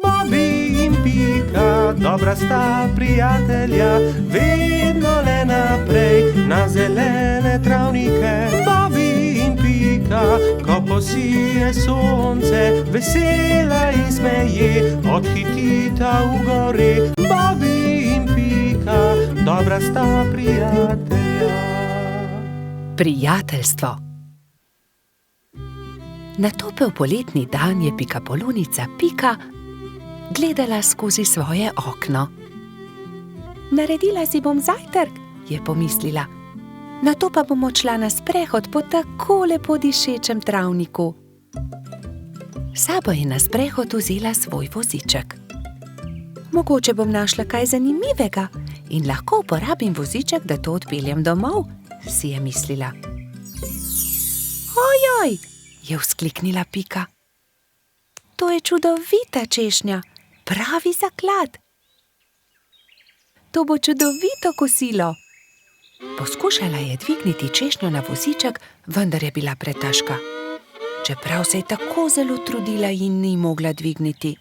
Bobby in Pika, dobra sta prijatelja, vedno le naprej na zelene travnike. Bobby in Pika, ko posije sonce, vesela in smeje, odhitita v gori. Bobby in Pika, dobra sta prijatelja. Prijateljstvo. Na topel poletni dan je pikapolonica Pika gledala skozi svoje okno. Naredila si bom zajtrk, je pomislila. Nato pa bom odšla na sprehod po tako lepo dišečem travniku. Sabo je na sprehod vzela svoj voziček. Mogoče bom našla kaj zanimivega in lahko uporabim voziček, da to odpeljem domov, si je mislila. Ojoj, je vzkliknila Pika. To je čudovita češnja, pravi zaklad. To bo čudovito kosilo. Poskušala je dvigniti češnjo na voziček, vendar je bila pretežka. Čeprav se je tako zelo trudila in ni mogla dvigniti.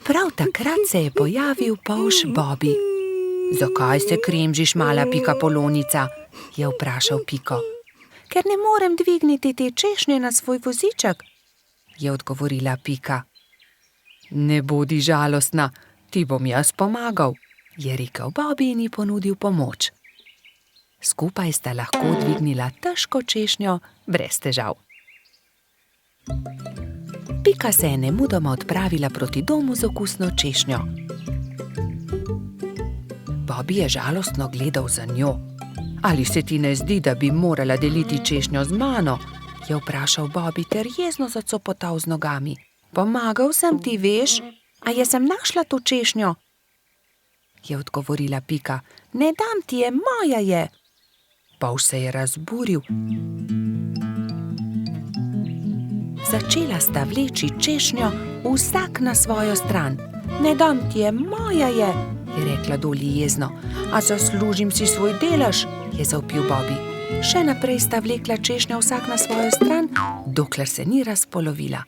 Prav takrat se je pojavil polž Bobby. Zakaj se kremžiš, mala pikapolonica? Je vprašal Piko. Ker ne morem dvigniti te češnje na svoj voziček, je odgovorila Pika. Ne bodi žalostna, ti bom jaz pomagal, je rekel Bobby in ji ponudil pomoč. Skupaj sta lahko dvignila težko češnjo brez težav. Pika se je nemudoma odpravila proti domu z okusno češnjo. Bobby je žalostno gledal za njo. Ali se ti ne zdi, da bi morala deliti češnjo z mano? Je vprašal Bobby ter jezno zacopotal z nogami. Pomagal sem ti, veš, a jaz sem našla to češnjo, je odgovorila Pika. Ne dam ti je, moja je. Polž se je razburil. Začela sta vleči češnjo vsak na svojo stran. Ne dam ti je, moja je rekla Dolly jezno. A zaslužim si svoj delež, je zavpil Bobby. Še naprej sta vlekla češnjo vsak na svojo stran, dokler se ni razpolovila.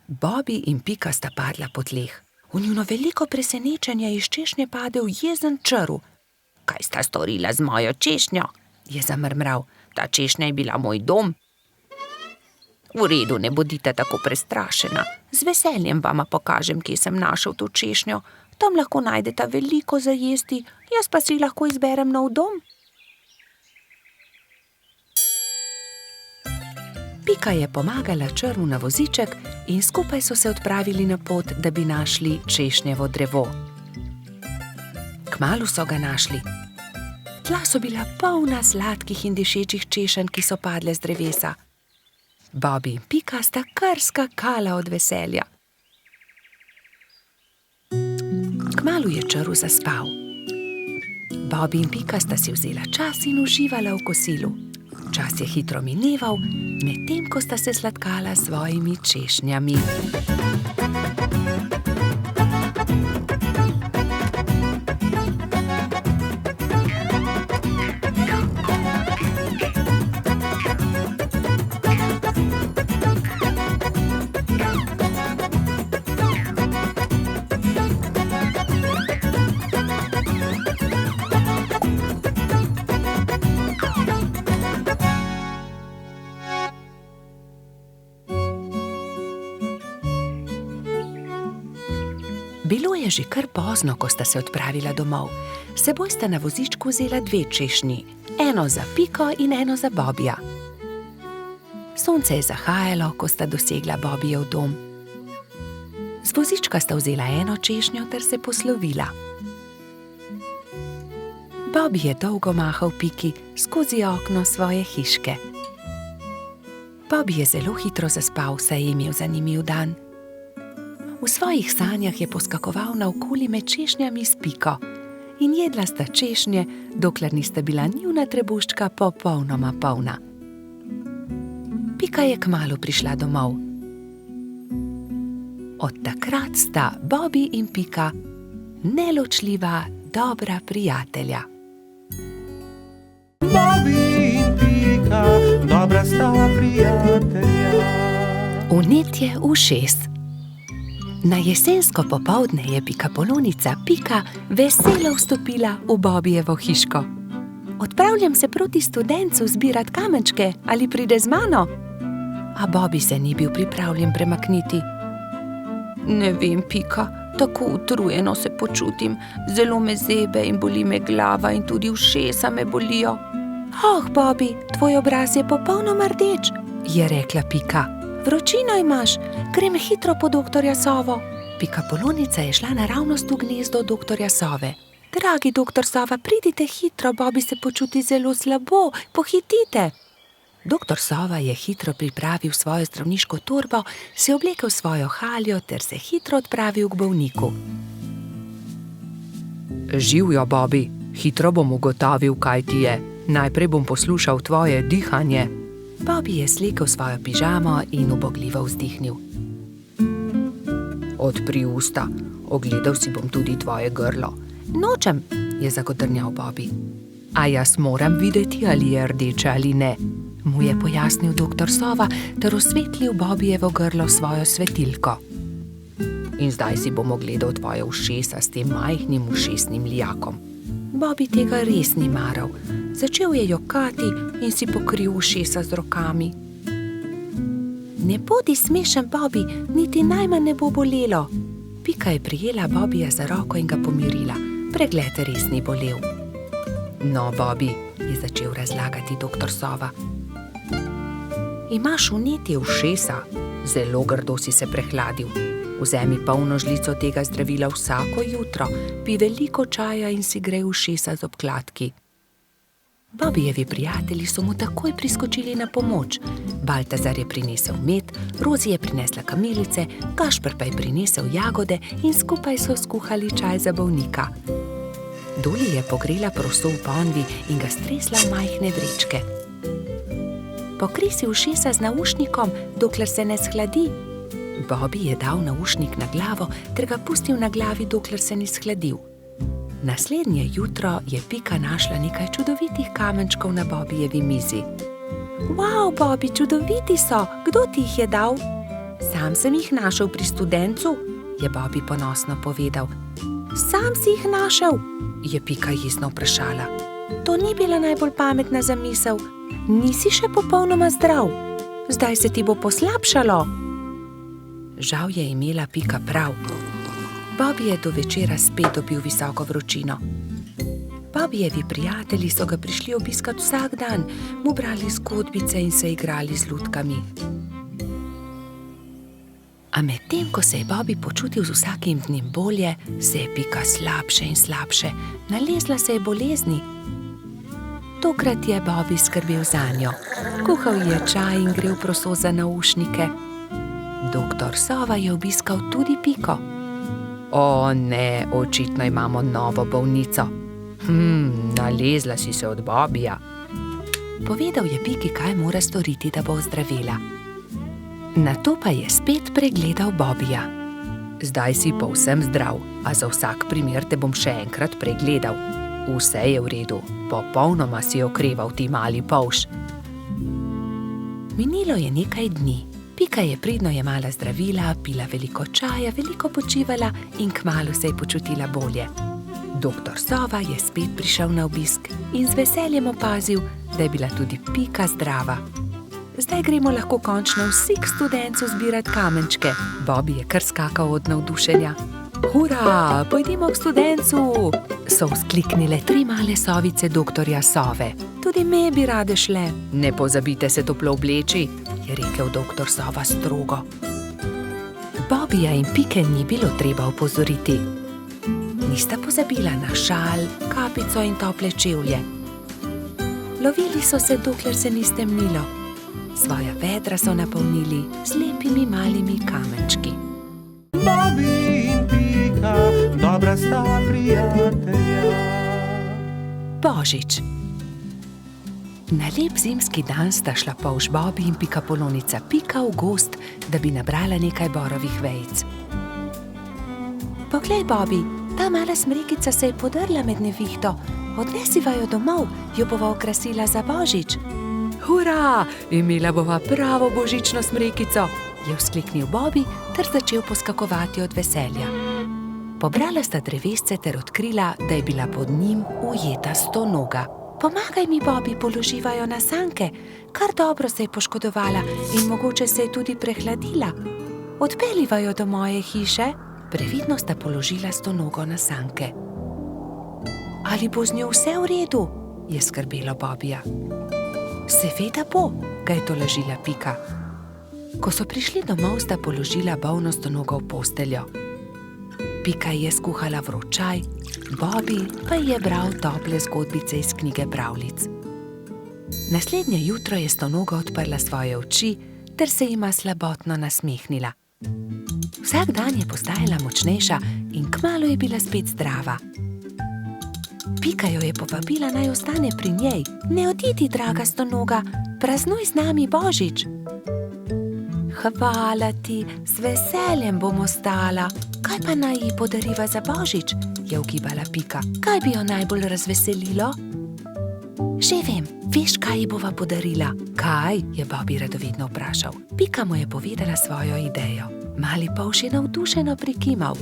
Bobby in Pika sta padla po tleh. V njuno veliko presenečenje iz češnje padel jezen črv. Kaj sta storila z mojo češnjo? Je zamrmral. Ta češnja je bila moj dom. V redu, ne bodite tako prestrašena. Z veseljem vama pokažem, kje sem našel to češnjo. Tam lahko najdeta veliko za jesti, jaz pa si lahko izberem nov dom. Pika je pomagala črvu na voziček in skupaj so se odpravili na pot, da bi našli češnjevo drevo. Kmalu so ga našli. Tla so bila polna sladkih in dišečih češenj, ki so padle z drevesa. Bobby in Pika sta kar skakala od veselja. Kmalu je črv zaspal. Bobby in Pika sta si vzela čas in uživala v kosilu. Čas je hitro mineval, medtem ko sta se sladkala s svojimi češnjami. Bilo je že kar pozno, ko sta se odpravila domov. S seboj sta na vozičku vzela 2 češnji, eno za Piko in eno za Bobbyja. Sonce je zahajalo, ko sta dosegla Bobbyjev dom. Z vozička sta vzela eno češnjo ter se poslovila. Bobby je dolgo mahal Piki skozi okno svoje hiške. Bobby je zelo hitro zaspal, saj je imel zanimiv dan. V svojih sanjah je poskakoval naokoli med češnjami s Piko in jedla sta češnje, dokler nista bila njuna trebuščka popolnoma polna. Pika je kmalu prišla domov. Od takrat sta Bobby in Pika neločljiva, dobra prijatelja. Bobby in Pika, dobra sta prijatelja. Vnetje ušes. Na jesensko popoldne je pikapolonica Pika veselo vstopila v Bobbijevo hiško. Odpravljam se proti studencu zbirat kamenčke, ali pride z mano? A Bobby se ni bil pripravljen premakniti. Ne vem, Pika, tako utrujeno se počutim, zelo me zebe in boli me glava in tudi ušesa me bolijo. Oh, Bobby, tvoj obraz je popolnoma rdeč, je rekla Pika. Vročino imaš, grem hitro po doktorja Sovo. Pikapolonica je šla naravnost v gnezdo doktorja Sove. Dragi doktor Sova, pridite hitro, Bobby se počuti zelo slabo, pohitite. Doktor Sova je hitro pripravil svojo zdravniško torbo, se oblekel svojo haljo ter se hitro odpravil k bolniku. Živjo, Bobby, hitro bom ugotovil, kaj ti je. Najprej bom poslušal tvoje dihanje. Bobby je slekel svojo pižamo in ubogljivo vzdihnil. Odpri usta, ogledal si bom tudi tvoje grlo. Nočem, je zagodrnjal Bobby. A jaz moram videti, ali je rdeče ali ne, mu je pojasnil doktor Sova ter osvetlil Bobbijevo grlo svojo svetilko. In zdaj si bom ogledal tvoje ušesa s tem majhnim ušesnim lijakom. Bobby tega res ni maral. Začel je jokati in si pokril ušesa z rokami. Ne bodi smešen, Bobby, niti najmanj ne bo bolelo. Pika je prijela Bobbyja za roko in ga pomirila. Pregled res ni bolel. No, Bobby, je začel razlagati doktor Sova. Imaš vnetje ušesa, zelo grdo si se prehladil. Vzemi polno žlico tega zdravila vsako jutro, pij veliko čaja in si grej ušesa z obkladki. Bobbijevi prijatelji so mu takoj priskočili na pomoč. Baltazar je prinesel med, Rozi je prinesla kamilice, Gašper pa je prinesel jagode in skupaj so skuhali čaj za bolnika. Doli je pogrela proso v ponvi in ga stresla v majhne vrečke. Pokri si ušesa z naušnikom, dokler se ne shladi. Bobby je dal naušnik na glavo ter ga pustil na glavi, dokler se ni shladil. Naslednje jutro je Pika našla nekaj čudovitih kamenčkov na Bobbijevi mizi. Wow, Bobby, čudoviti so! Kdo ti jih je dal? Sam sem jih našel pri studencu, je Bobby ponosno povedal. Sam si jih našel? Je Pika jezno vprašala. To ni bila najbolj pametna zamisel. Nisi še popolnoma zdrav. Zdaj se ti bo poslabšalo. Žal je imela Pika prav. Bobby je do večera spet dobil visoko vročino. Bobbijevi prijatelji so ga prišli obiskat vsak dan, mu brali zgodbice in se igrali z lutkami. A medtem, ko se je Bobby počutil z vsakim dnem bolje, se je Pika slabše in slabše, nalezla se je bolezni. Tokrat je Bobby skrbel zanjo. Kuhal je čaj in grel proso za naušnike. Doktor Sova je obiskal tudi Piko. O ne, očitno imamo novo bolnico. Nalezla si se od Bobbyja. Povedal je Piki, kaj mora storiti, da bo ozdravela. Nato pa je spet pregledal Bobbyja. Zdaj si povsem zdrav, a za vsak primer te bom še enkrat pregledal. Vse je v redu, popolnoma si okreval ti mali polž. Minilo je nekaj dni. Pika je pridno jemala zdravila, pila veliko čaja, veliko počivala in kmalu se je počutila bolje. Doktor Sova je spet prišel na obisk in z veseljem opazil, da je bila tudi Pika zdrava. Zdaj gremo lahko končno vsi k studencu zbirat kamenčke. Bobby je kar skakal od navdušenja. Hura, pojdimo k studencu! So vzkliknile 3 male sovice doktorja Sove. Tudi me bi rade šle. Ne pozabite se toplo obleči, je rekel doktor Sova strogo. Bobbyja in Pike ni bilo treba opozoriti. Nista pozabila na šal, kapico in tople čevlje. Lovili so se, dokler se ni stemnilo. Svoja vedra so napolnili z lepimi malimi kamenčki. Bobby in Pika, dobra sta prijatelja. Božič. Na lep zimski dan sta šla polž Bobby in pikapolonica Pika v gozd, da bi nabrala nekaj borovih vejic. Poglej, Bobby, ta mala smrekica se je podrla med nevihto. odnesiva jo domov, jo bova okrasila za božič. Hura, imela bova pravo božično smrekico, je vzkliknil Bobby ter začel poskakovati od veselja. Pobrala sta drevesce ter odkrila, da je bila pod njim ujeta stonoga. Pomagaj mi, Bobby, položiva jo na sanke. Kar dobro se je poškodovala in mogoče se je tudi prehladila. Odpeljiva jo do moje hiše. Previdno sta položila stonogo na sanke. Ali bo z njo vse v redu? Je skrbelo Bobbyja. Seveda bo, ga je tolažila Pika. Ko so prišli domov, sta položila bolno stonogo v posteljo. Pika je skuhala vroč čaj, Bobby pa je bral tople zgodbice iz knjige pravljic. Naslednje jutro je stonoga odprla svoje oči ter se jima slabotno nasmehnila. Vsak dan je postajala močnejša in kmalu je bila spet zdrava. Pika jo je povabila, naj ostane pri njej. Ne odidi, draga stonoga, praznuj z nami božič. Hvala ti, z veseljem bom ostala. Kaj pa naj ji podariva za božič? Je ugibala Pika. Kaj bi jo najbolj razveselilo? Že vem, veš, kaj ji bova podarila? Kaj? Je Bobby radovedno vprašal. Pika mu je povedala svojo idejo. Mali polž je navdušeno prikimal.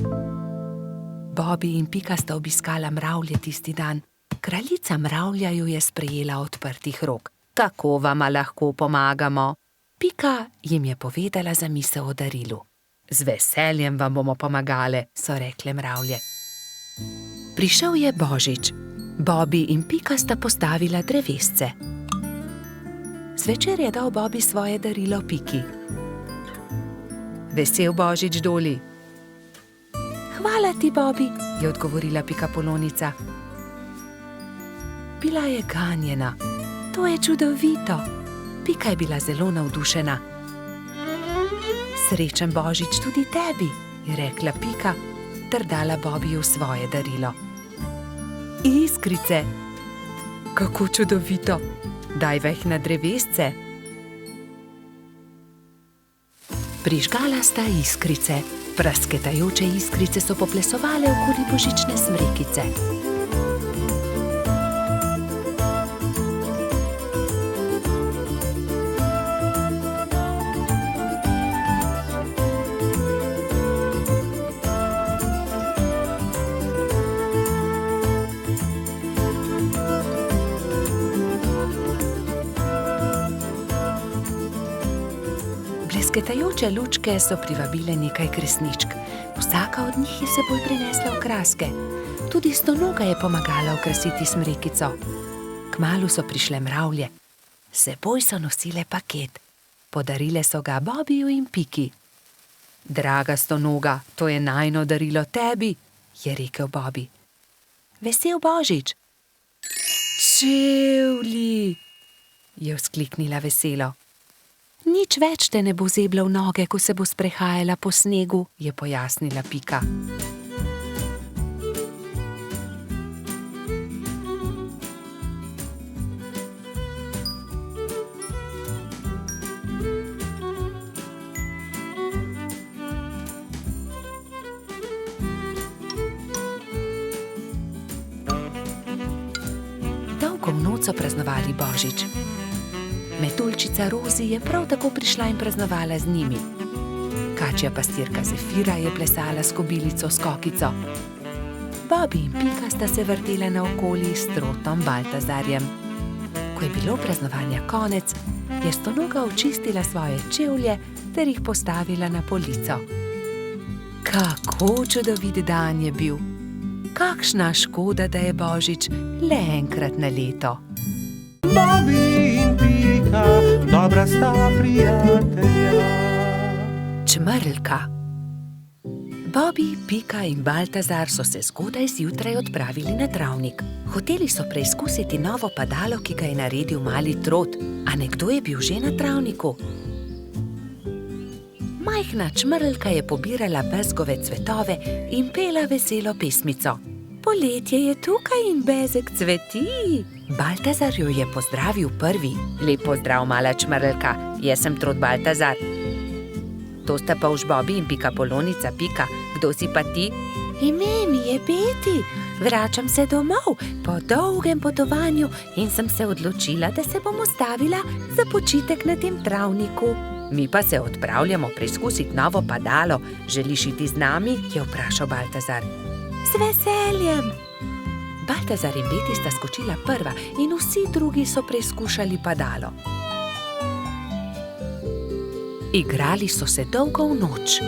Bobby in Pika sta obiskala mravlje tisti dan. Kraljica mravlja ju je sprejela odprtih rok. Kako vama lahko pomagamo? Pika jim je povedala zamisel o darilu. Z veseljem vam bomo pomagale, so rekle mravlje. Prišel je božič. Bobby in Pika sta postavila drevesce. Zvečer je dal Bobby svoje darilo Piki. Vesel božič, Doli. Hvala ti, Bobby, je odgovorila Pikapolonica. Bila je ganjena. To je čudovito. Pika je bila zelo navdušena. Srečen božič tudi tebi, je rekla Pika ter dala Bobbyju svoje darilo. Iskrice. Kako čudovito. Daj veh na drevesce. Prižgala sta iskrice. Prasketajoče iskrice so poplesovale okoli božične smrekice. Blesketajoče lučke so privabile nekaj kresničk. Vsaka od njih je s seboj prinesla okraske. Tudi stonoga je pomagala okrasiti smrekico. Kmalu so prišle mravlje. S seboj so nosile paket. Podarile so ga Bobbyju in Piki. Draga stonoga, to je najino darilo tebi, je rekel Bobby. Vesel božič. Čevlji, je vzkliknila veselo. Nič več te ne bo zeblo v noge, ko se bo sprehajala po snegu, je pojasnila Pika. Dolgo v noč so praznovali božič. Metuljčica Rozi je prav tako prišla in praznovala z njimi. Kačja pastirka Zefira je plesala s kobilico Skokico. Bobby in Pika sta se vrtela naokoli s trotom Baltazarjem. Ko je bilo praznovanja konec, je stonoga očistila svoje čevlje ter jih postavila na polico. Kako čudovit dan je bil! Kakšna škoda, da je božič le enkrat na leto. Bobby in Pika, dobra sta prijatelja. Čmrlka. Bobby, Pika in Baltazar so se zgodaj zjutraj odpravili na travnik. Hoteli so preizkusiti novo padalo, ki ga je naredil mali trot, a nekdo je bil že na travniku. Majhna čmrlka je pobirala bezgove cvetove in pela veselo pesmico. Poletje je tukaj in bezeg cveti. Baltazar jo je pozdravil prvi. Lep pozdrav, mala čmrlka, jaz sem trot Baltazar. To sta polž Bobby in Pikapolonica Pika. Kdo si pa ti? Ime mi je Beti, vračam se domov po dolgem potovanju in sem se odločila, da se bom ustavila za počitek na tem travniku. Mi pa se odpravljamo preizkusiti novo padalo. Želiš iti z nami? Je vprašal Baltazar. Z veseljem! Baltazar in Beti sta skočila prva in vsi drugi so preizkušali padalo. Igrali so se dolgo v noč.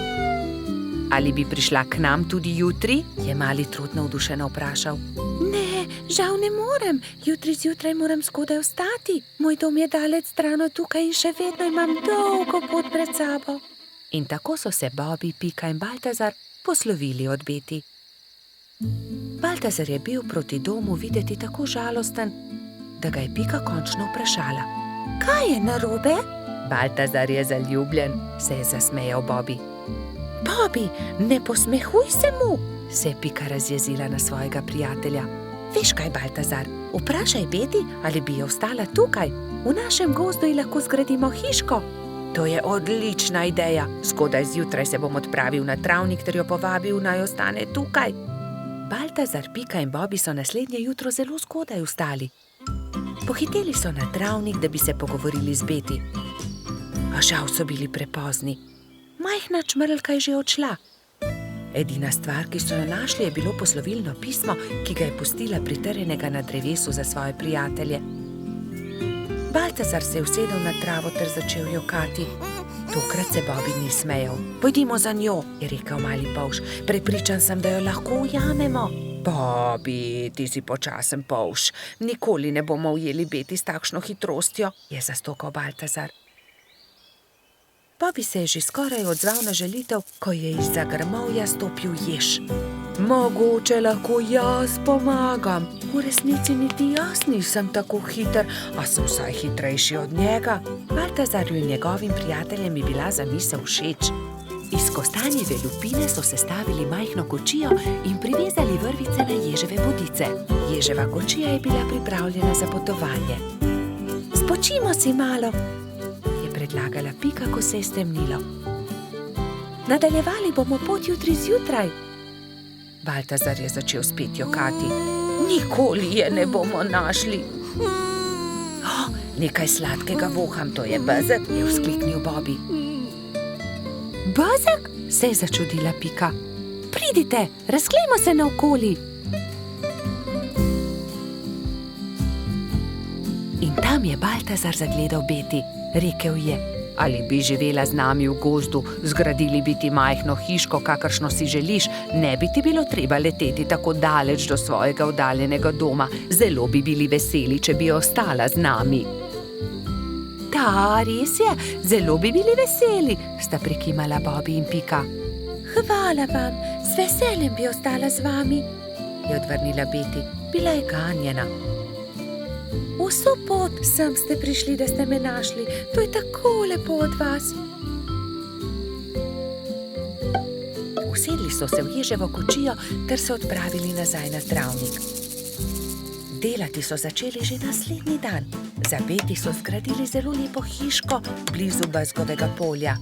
Ali bi prišla k nam tudi jutri? Je mali Trud navdušeno vprašal. Ne, žal ne morem. Jutri zjutraj moram skodaj vstati. Moj dom je daleč stran od tukaj in še vedno imam dolgo pot pred sabo. In tako so se Bobby, Pika in Baltazar poslovili od Beti. Baltazar je bil proti domu videti tako žalosten, da ga je Pika končno vprašala. Kaj je narobe? Baltazar je zaljubljen, se je zasmejal Bobby. Bobby, ne posmehuj se mu, se je Pika razjezila na svojega prijatelja. Veš kaj, Baltazar, vprašaj Beti, ali bi jo ostala tukaj. V našem gozdu ji lahko zgradimo hiško. To je odlična ideja. Skodaj zjutraj se bom odpravil na travnik ter jo povabil, naj ostane tukaj. Baltazar, Pika in Bobby so naslednje jutro zelo zgodaj vstali. Pohiteli so na travnik, da bi se pogovorili z Beti. A žal so bili prepozni. Majhna čmrlka je že odšla. Edina stvar, ki so jo našli, je bilo poslovilno pismo, ki ga je pustila pritrjenega na drevesu za svoje prijatelje. Baltazar se je usedel na travo ter začel jokati. Tokrat se Bobby ni smejal. Pojdimo za njo, je rekel mali polž. Prepričan sem, da jo lahko ujamemo. Bobby, ti si počasen polž. Nikoli ne bomo ujeli Beti s takšno hitrostjo, je zastokal Baltazar. Bobby se je že skoraj odzval na želitev, ko je izza grmovja stopil jež. Mogoče lahko jaz pomagam. V resnici niti jaz nisem tako hiter, a sem vsaj hitrejši od njega. Baltazarju in njegovim prijateljem je bila zamisel všeč. Iz kostanjeve lupine so sestavili majhno kočijo in privezali vrvice na ježeve bodice. Ježeva kočija je bila pripravljena za potovanje. Spočimo si malo, predlagala Pika, ko se je stemnilo. Nadaljevali bomo pot jutri zjutraj. Baltazar je začel spet jokati. Nikoli je ne bomo našli. Nekaj sladkega voham, to je bezeg, je vzkliknil Bobby. Bezeg? Se je začudila Pika. Pridite, razglejmo se naokoli. In tam je Baltazar zagledal Beti. Rekel je, ali bi živela z nami v gozdu, zgradili bi ti majhno hiško, kakršno si želiš, ne bi ti bilo treba leteti tako daleč do svojega oddaljenega doma. Zelo bi bili veseli, če bi ostala z nami. Da, res je, zelo bi bili veseli, sta prikimala Bobby in Pika. Hvala vam, z veseljem bi ostala z vami, je odvrnila Beti. Bila je ganjena. Vso pot sem ste prišli, da ste me našli. To je tako lepo od vas. Usedli so se v ježevo kočijo ter se odpravili nazaj na travnik. Delati so začeli že naslednji dan. Za Beti so zgradili zelo lepo hiško blizu bezgovega polja.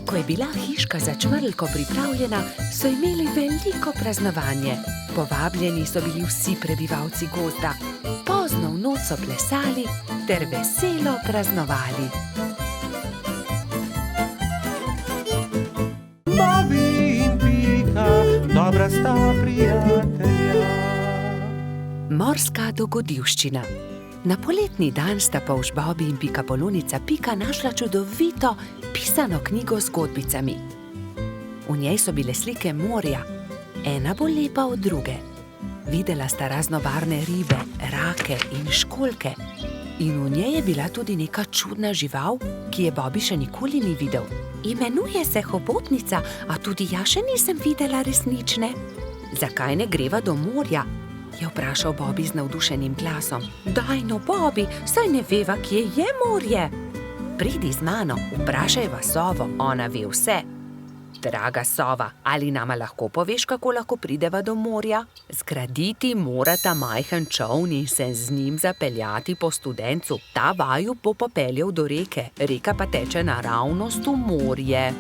Ko je bila hiška za čmrlko pripravljena, so imeli veliko praznovanje. Povabljeni so bili vsi prebivalci gozda. Pozno v noč so plesali ter veselo praznovali. Bobby in Pika, dobra sta prijatelja. Morska dogodivščina. Na poletni dan sta polž Bobby in pikapolonica Pika našla čudovito pisano knjigo z zgodbicami. V njej so bile slike morja, ena bolj lepa od druge. Videla sta raznobarvne ribe, rake in školjke. In v njej je bila tudi neka čudna žival, ki je Bobby še nikoli ni videl. Imenuje se hobotnica, a tudi jaz še nisem videla resnične. Zakaj ne greva do morja? Je vprašal Bobby z navdušenim glasom. Daj no, Bobby, saj ne veva, kje je morje. Pridi z mano, vprašajva sovo, ona ve vse. Draga sova, ali nama lahko poveš, kako lahko prideva do morja? Zgraditi morata majhen čoln in se z njim zapeljati po studencu. Ta vaju bo popeljal do reke, reka pa teče naravnost v morje.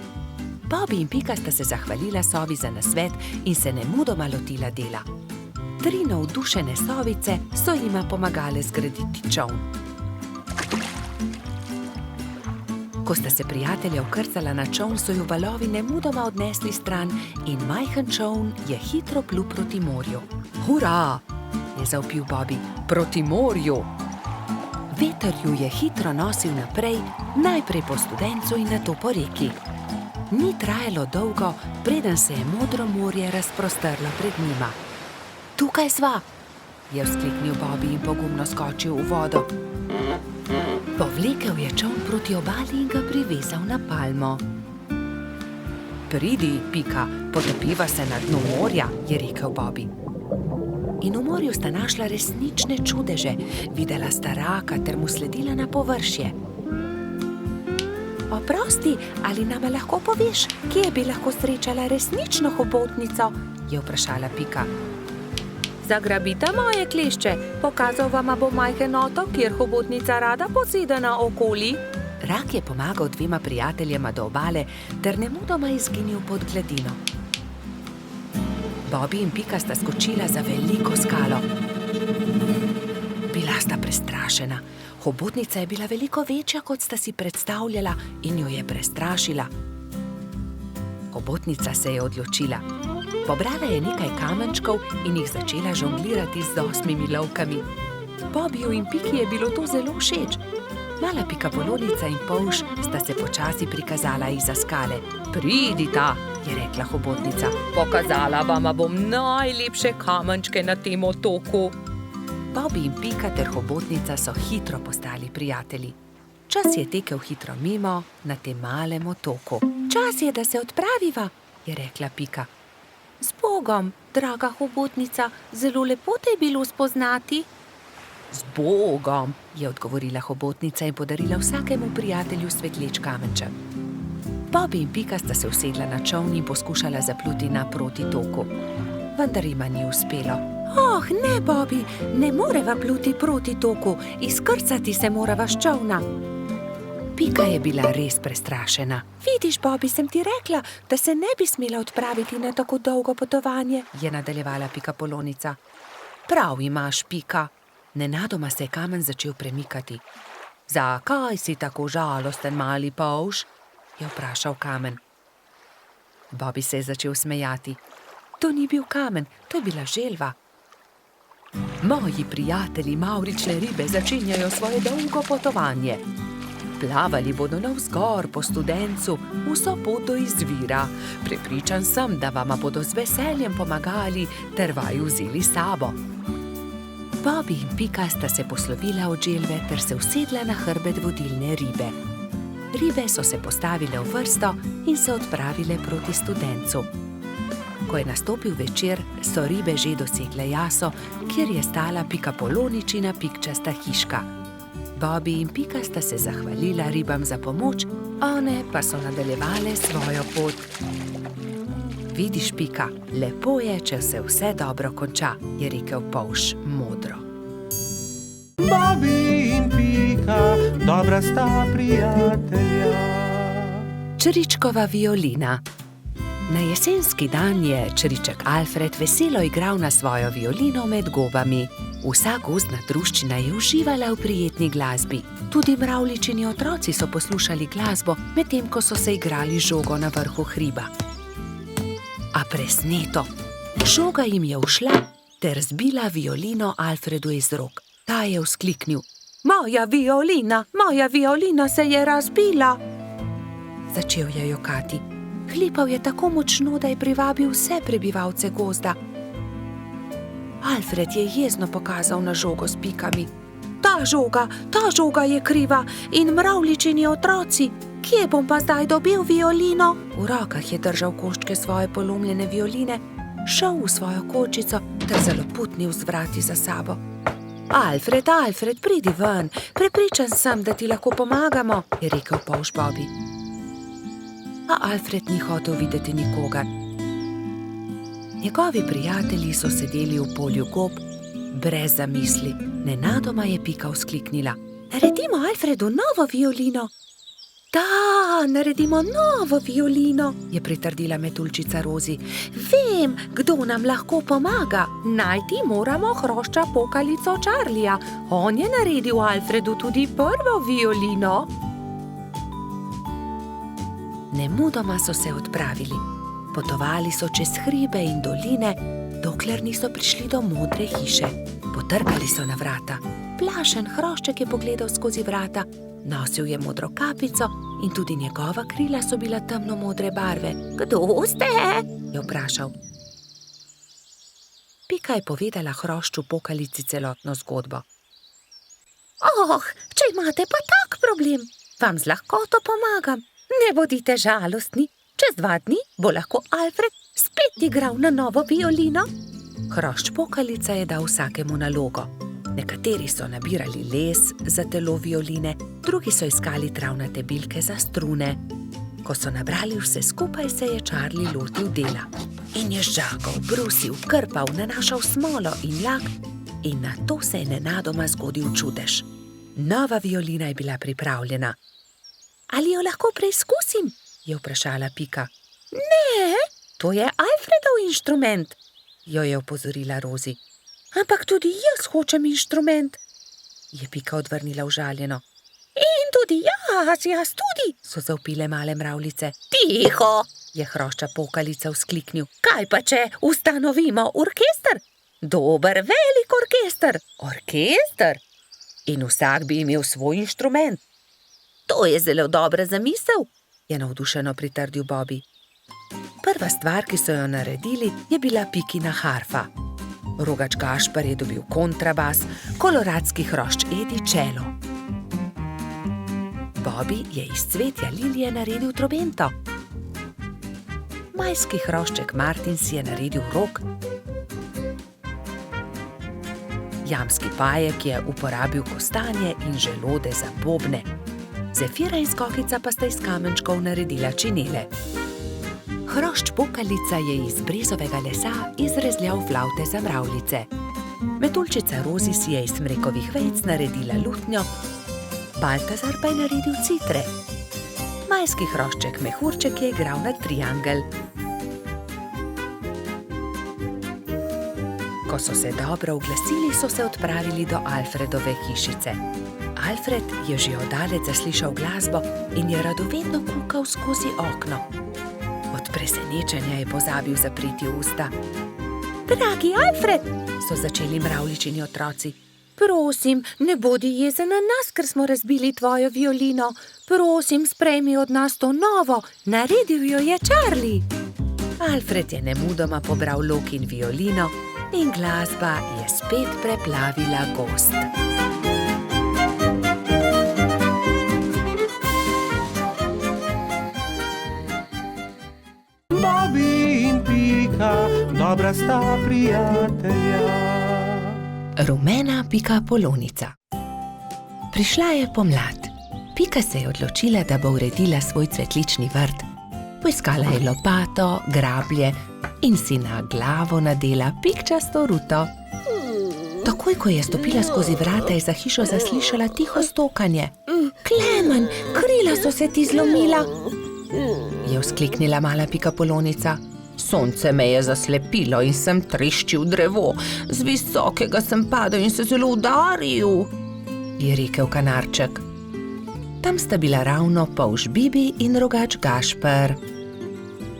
Bobby in Pika sta se zahvalila sovi za nasvet in se nemudoma lotila dela. 3 navdušene sovice so jima pomagale zgraditi čoln. Ko sta se prijatelja vkrcala na čoln, so ju valovi nemudoma odnesli stran in majhen čoln je hitro plul proti morju. Hurra! Je zavpil Bobby. Proti morju! Veter ju je hitro nosil naprej, najprej po studencu in nato po reki. Ni trajalo dolgo, preden se je modro morje razprostrlo pred njima. Tukaj sva, je vzkliknil Bobby in pogumno skočil v vodo. Povlekel je čoln proti obali in ga privezal na palmo. Pridi, Pika, potopiva se na dnu morja, je rekel Bobby. In v morju sta našla resnične čudeže, videla sta raka ter mu sledila na površje. Oprosti, ali nama lahko poveš, kje bi lahko srečala resnično hobotnico? Je vprašala Pika. Zagrabite moje klešče, pokazal vama bo majhen otok, kjer hobotnica rada poseda naokoli. Rak je pomagal 2 prijateljema do obale ter nemudoma izginil pod gladino. Bobby in Pika sta skočila za veliko skalo. Bila sta prestrašena. Hobotnica je bila veliko večja, kot sta si predstavljala, in jo je prestrašila. Hobotnica se je odločila. Pobrala je nekaj kamenčkov in jih začela žonglirati z 8 lovkami. Bobbyju in Piki je bilo to zelo všeč. Mala pikapolonica in polž sta se počasi prikazala izza skale. Pridita, je rekla hobotnica. Pokazala vama bom najlepše kamenčke na tem otoku. Bobby in Pika ter hobotnica so hitro postali prijatelji. Čas je tekel hitro mimo na tem malem otoku. Čas je, da se odpraviva, je rekla Pika. Z Bogom, draga hobotnica, zelo lepo te je bilo spoznati. Z Bogom, je odgovorila hobotnica in podarila vsakemu prijatelju svetleč kamenček. Bobby in Pika sta se usedla na čoln in poskušala zapluti naproti toku. Vendar jima ni uspelo. Oh, ne, Bobby, ne moreva pluti proti toku, izkrcati se morava s čolna. Pika je bila res prestrašena. Vidiš, Bobby, sem ti rekla, da se ne bi smela odpraviti na tako dolgo potovanje, je nadaljevala pikapolonica. Prav imaš, Pika. Nenadoma se je kamen začel premikati. Zakaj si tako žalosten, mali polž? Je vprašal kamen. Bobby se je začel smejati. To ni bil kamen, to je bila želva. Moji prijatelji mavrične ribe začenjajo svoje dolgo potovanje. Plavali bodo navzgor po studencu, vso pot do izvira. Prepričan sem, da vama bodo z veseljem pomagali ter vaju vzeli s sabo. Bobby in Pika sta se poslovila od želve ter se usedla na hrbet vodilne ribe. Ribe so se postavile v vrsto in se odpravile proti studencu. Ko je nastopil večer, so ribe že dosegle jaso, kjer je stala pikapoloničina pikčasta hiška. Bobby in Pika sta se zahvalila ribam za pomoč, one pa so nadaljevale svojo pot. Vidiš, Pika, lepo je, če se vse dobro konča, je rekel polž modro. Bobby in Pika, dobra sta prijatelja. Čričkova violina. Na jesenski dan je čriček Alfred veselo igral na svojo violino med gobami. Vsa gozdna druščina je uživala v prijetni glasbi. Tudi mravljičini otroci so poslušali glasbo, medtem ko so se igrali žogo na vrhu hriba. A presneto, žoga jim je ušla ter zbila violino Alfredu iz rok. Ta je vzkliknil: moja violina se je razbila! Začel je jokati. Hlipal je tako močno, da je privabil vse prebivalce gozda. Alfred je jezno pokazal na žogo s pikami. Ta žoga je kriva in mravljičini otroci. Kje bom pa zdaj dobil violino? V rokah je držal koščke svoje polomljene violine, šel v svojo kočico ter zaloputnil z vrati za sabo. Alfred, pridi ven, prepričan sem, da ti lahko pomagamo, je rekel polž Bobby. A Alfred ni hotel videti nikogar. Njegovi prijatelji so sedeli v polju gob, brez zamisli. Nenadoma je Pika vzkliknila: naredimo Alfredu novo violino. Da, naredimo novo violino, je pritrdila metuljčica Rozi. Vem, kdo nam lahko pomaga. Najti moramo hrošča pokalico Charlija. On je naredil Alfredu tudi prvo violino. Nemudoma so se odpravili. Potovali so čez hribe in doline, dokler niso prišli do modre hiše. Potrkali so na vrata. Plašen hrošček je pogledal skozi vrata. Nosil je modro kapico in tudi njegova krila so bila temno-modre barve. Kdo ste? Je vprašal. Pika je povedala hrošču pokalici celotno zgodbo. Če imate pa tak problem, vam z lahkoto pomagam. Ne bodite žalostni, čez 2 dni bo lahko Alfred spet igral na novo violino. Hrošč pokalica je dal vsakemu nalogo. Nekateri so nabirali les za telo violine, drugi so iskali travnate bilke za strune. Ko so nabrali vse skupaj, se je Charlie lotil dela. In je žagal, brusil, krpal, nanašal smolo in lak in nato se je nenadoma zgodil čudež. Nova violina je bila pripravljena. Ali jo lahko preizkusim? Je vprašala Pika. Ne, to je Alfredov inštrument, jo je opozorila Rozi. Ampak tudi jaz hočem inštrument, je Pika odvrnila užaljeno. In tudi jaz tudi, so zavpile male mravljice. Tiho, je hrošča pokalica vzkliknil. Kaj pa če ustanovimo orkester? Dober, velik orkester. Orkester? In vsak bi imel svoj inštrument. To je zelo dobra zamisel, je navdušeno pritrdil Bobby. Prva stvar, ki so jo naredili, je bila Pikina harfa. Rogač Gašper je dobil kontrabas, koloradski hrošč Edi čelo. Bobby je iz cvetja lilije naredil trobento. Majski hrošček Martin si je naredil rog. Jamski pajek je uporabil kostanje in želode za bobne. Zefira in Skokica pa sta iz kamenčkov naredila činele. Hrošč pokalica je iz brezovega lesa izrezljal flavte za mravljice. Metuljčica Rozi si je iz smrekovih vejic naredila lutnjo, Baltazar pa je naredil citre. Majski hrošček Mehurček je igral na triangel. Ko so se dobro oglasili, so se odpravili do Alfredove hišice. Alfred je že oddaleč zaslišal glasbo in je radovedno kukal skozi okno. Od presenečenja je pozabil zapreti usta. Dragi Alfred, so začeli mravljičini otroci. Prosim, ne bodi jezen na nas, ker smo razbili tvojo violino. Prosim, sprejmi od nas to novo, naredil jo je Charlie. Alfred je nemudoma pobral lok in violino in glasba je spet preplavila gozd. Bobby in Pika, dobra sta prijatelja. Rumena Pika Polonica. Prišla je pomlad. Pika se je odločila, da bo uredila svoj cvetlični vrt. Poiskala je lopato, grablje in si na glavo nadela pikčasto ruto. Takoj, ko je stopila skozi vrata, je za hišo zaslišala tiho stokanje. Klemen, krila so se ti zlomila, je vzkliknila mala Pika Polonica. Sonce me je zaslepilo in sem treščil drevo. Z visokega sem padel in se zelo udaril, je rekel kanarček. Tam sta bila ravno polž Bibi in rogač Gašper.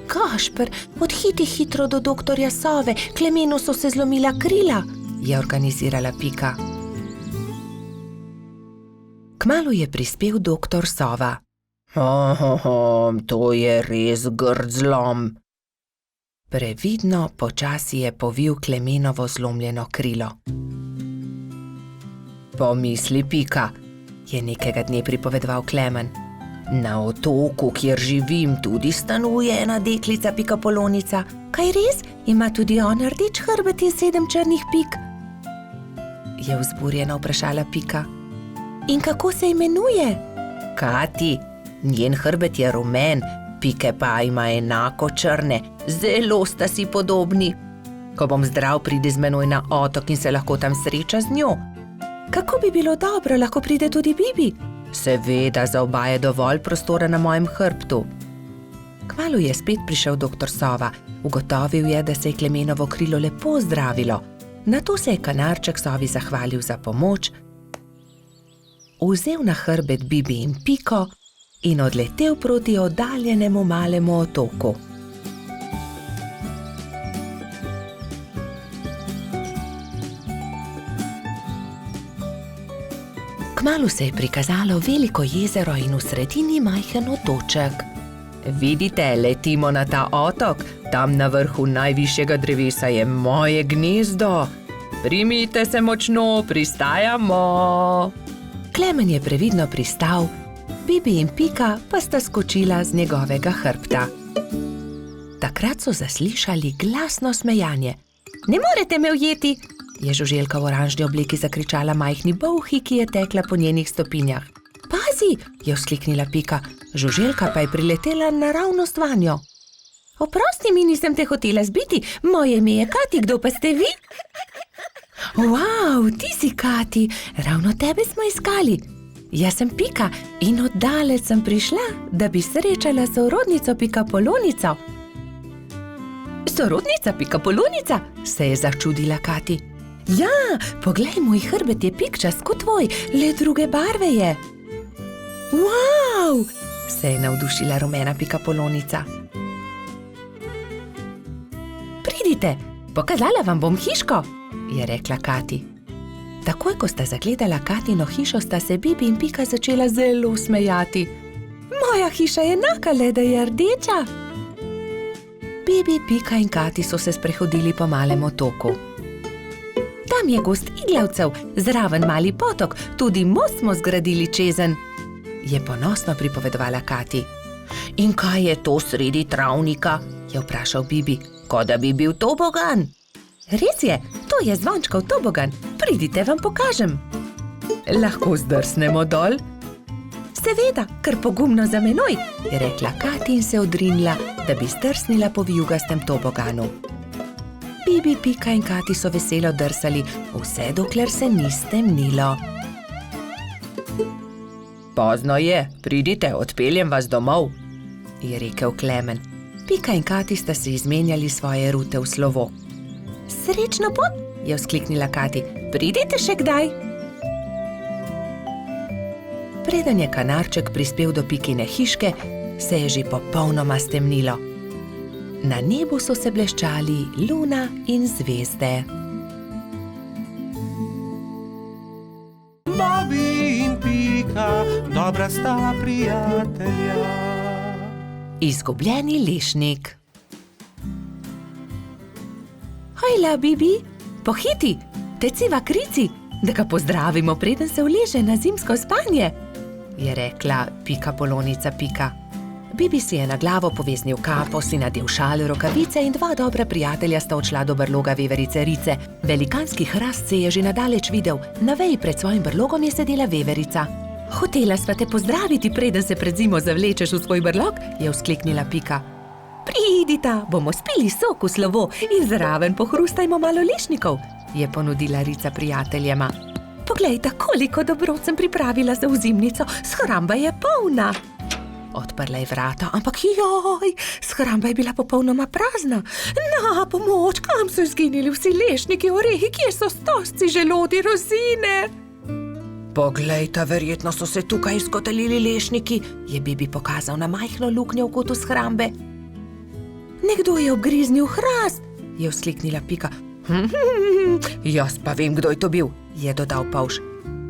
Gašper, odhiti hitro do doktorja Sove, Klemenu so se zlomila krila, je organizirala Pika. Kmalu je prispel doktor Sova. To je res grd zlom. Previdno počasi je povil Klemenovo zlomljeno krilo. Pomisli, Pika, je nekega dne pripovedoval Klemen. Na otoku, kjer živim, tudi stanuje ena deklica Pika Polonica. Kaj res? Ima tudi ona rdeč hrbet in 7 črnih pik? Je vzburjeno vprašala Pika. In kako se imenuje? Kati, njen hrbet je rumen, pike pa ima enako črne, zelo sta si podobni. Ko bom zdrav, pridi z menoj na otok in se lahko tam sreča z njo. Kako bi bilo dobro, lahko pride tudi Bibi, Seveda, za oba je dovolj prostora na mojem hrbtu. Kmalu je spet prišel doktor Sova. Ugotovil je, da se je Klemenovo krilo lepo zdravilo. Nato se je kanarček Sovi zahvalil za pomoč, vzel na hrbet Bibi in Piko in odletel proti oddaljenemu malemu otoku. Kmalu se je prikazalo veliko jezero in v sredini majhen otoček. Vidite, letimo na ta otok, tam na vrhu najvišjega drevesa je moje gnezdo. Primite se močno, pristajamo. Klemen je previdno pristal, Bibi in Pika pa sta skočila z njegovega hrbta. Takrat so zaslišali glasno smejanje. Ne morete me ujeti, je žuželka v oranžni obleki zakričala majhni bolhi, ki je tekla po njenih stopinjah. Pazi, je vzkliknila Pika, žuželka pa je priletela naravnost vanjo. Oprosti mi, nisem te hotela zbiti, moje ime je Kati, kdo pa ste vi? Wow, ti si Kati, ravno tebe smo iskali. Jaz sem Pika in oddaleč sem prišla, da bi srečala sorodnico Pikapolonico. Sorodnica Pikapolonica, se je začudila Kati. Ja, poglej, moj hrbet je pikčast kot tvoj, le druge barve je. Wow, se je navdušila rumena Pikapolonica. Pridite, pokazala vam bom hiško, je rekla Kati. Takoj, ko sta zagledala Katino hišo, sta se Bibi in Pika začela zelo smejati. Moja hiša je enaka, le da je rdeča. Bibi, Pika in Kati so se sprehodili po malem otoku. Tam je gost iglavcev, zraven mali potok, tudi most smo zgradili čezenj, je ponosno pripovedovala Kati. In kaj je to sredi travnika, je vprašal Bibi, kot da bi bil tobogan. Res je, to je zvončkov tobogan, pridite, vam pokažem. Lahko zdrsnemo dol? Seveda, kar pogumno za menoj, je rekla Kati in se odrinila, da bi zdrsnila po vijugastem toboganu. Bibi, Pika in Kati so veselo drsali, vse dokler se ni stemnilo. Pozno je, pridite, odpeljem vas domov, je rekel Klemen. Pika in Kati sta se izmenjali svoje rute v slovo. Srečno pot, je vzkliknila Kati, pridite še kdaj. Preden je kanarček prispel do Pikine hiške, se je že popolnoma stemnilo. Na nebu so se bleščali luna in zvezde. Bobi in Pika, dobra sta prijatelja. Izgubljeni lešnik. Hojla, Bibi, pohiti, teciva krici, da ga pozdravimo, preden se uleže na zimsko spanje, je rekla Pikapolonica Pika. Bibi si je na glavo poveznil kapo, si nadel šal, rokavice in dva dobra prijatelja sta odšla do brloga veverice Rice. Velikanski hrast se je že nadaleč videl, na veji pred svojim brlogom je sedela veverica. Hotela sva te pozdraviti, preden se pred zimo zavlečeš v svoj brlog, je vzkliknila Pika. Pridita, bomo spili sok v slovo in zraven pohrustajmo malo lešnikov, je ponudila Rica prijateljema. Poglejta, koliko dobrot sem pripravila za ozimnico, shramba je polna. Odprla je vrata, ampak joj, shramba je bila popolnoma prazna. Na pomoč, kam so izginili vsi lešniki, orehi, kje so stožci, želodi, rozine? Poglejta, verjetno so se tukaj izkotalili lešniki, je Bibi pokazal na majhno luknjo v kotu shrambe. Nekdo je obgriznil hrast, je vzkliknila Pika. Jaz pa vem, kdo je to bil, je dodal Pavš.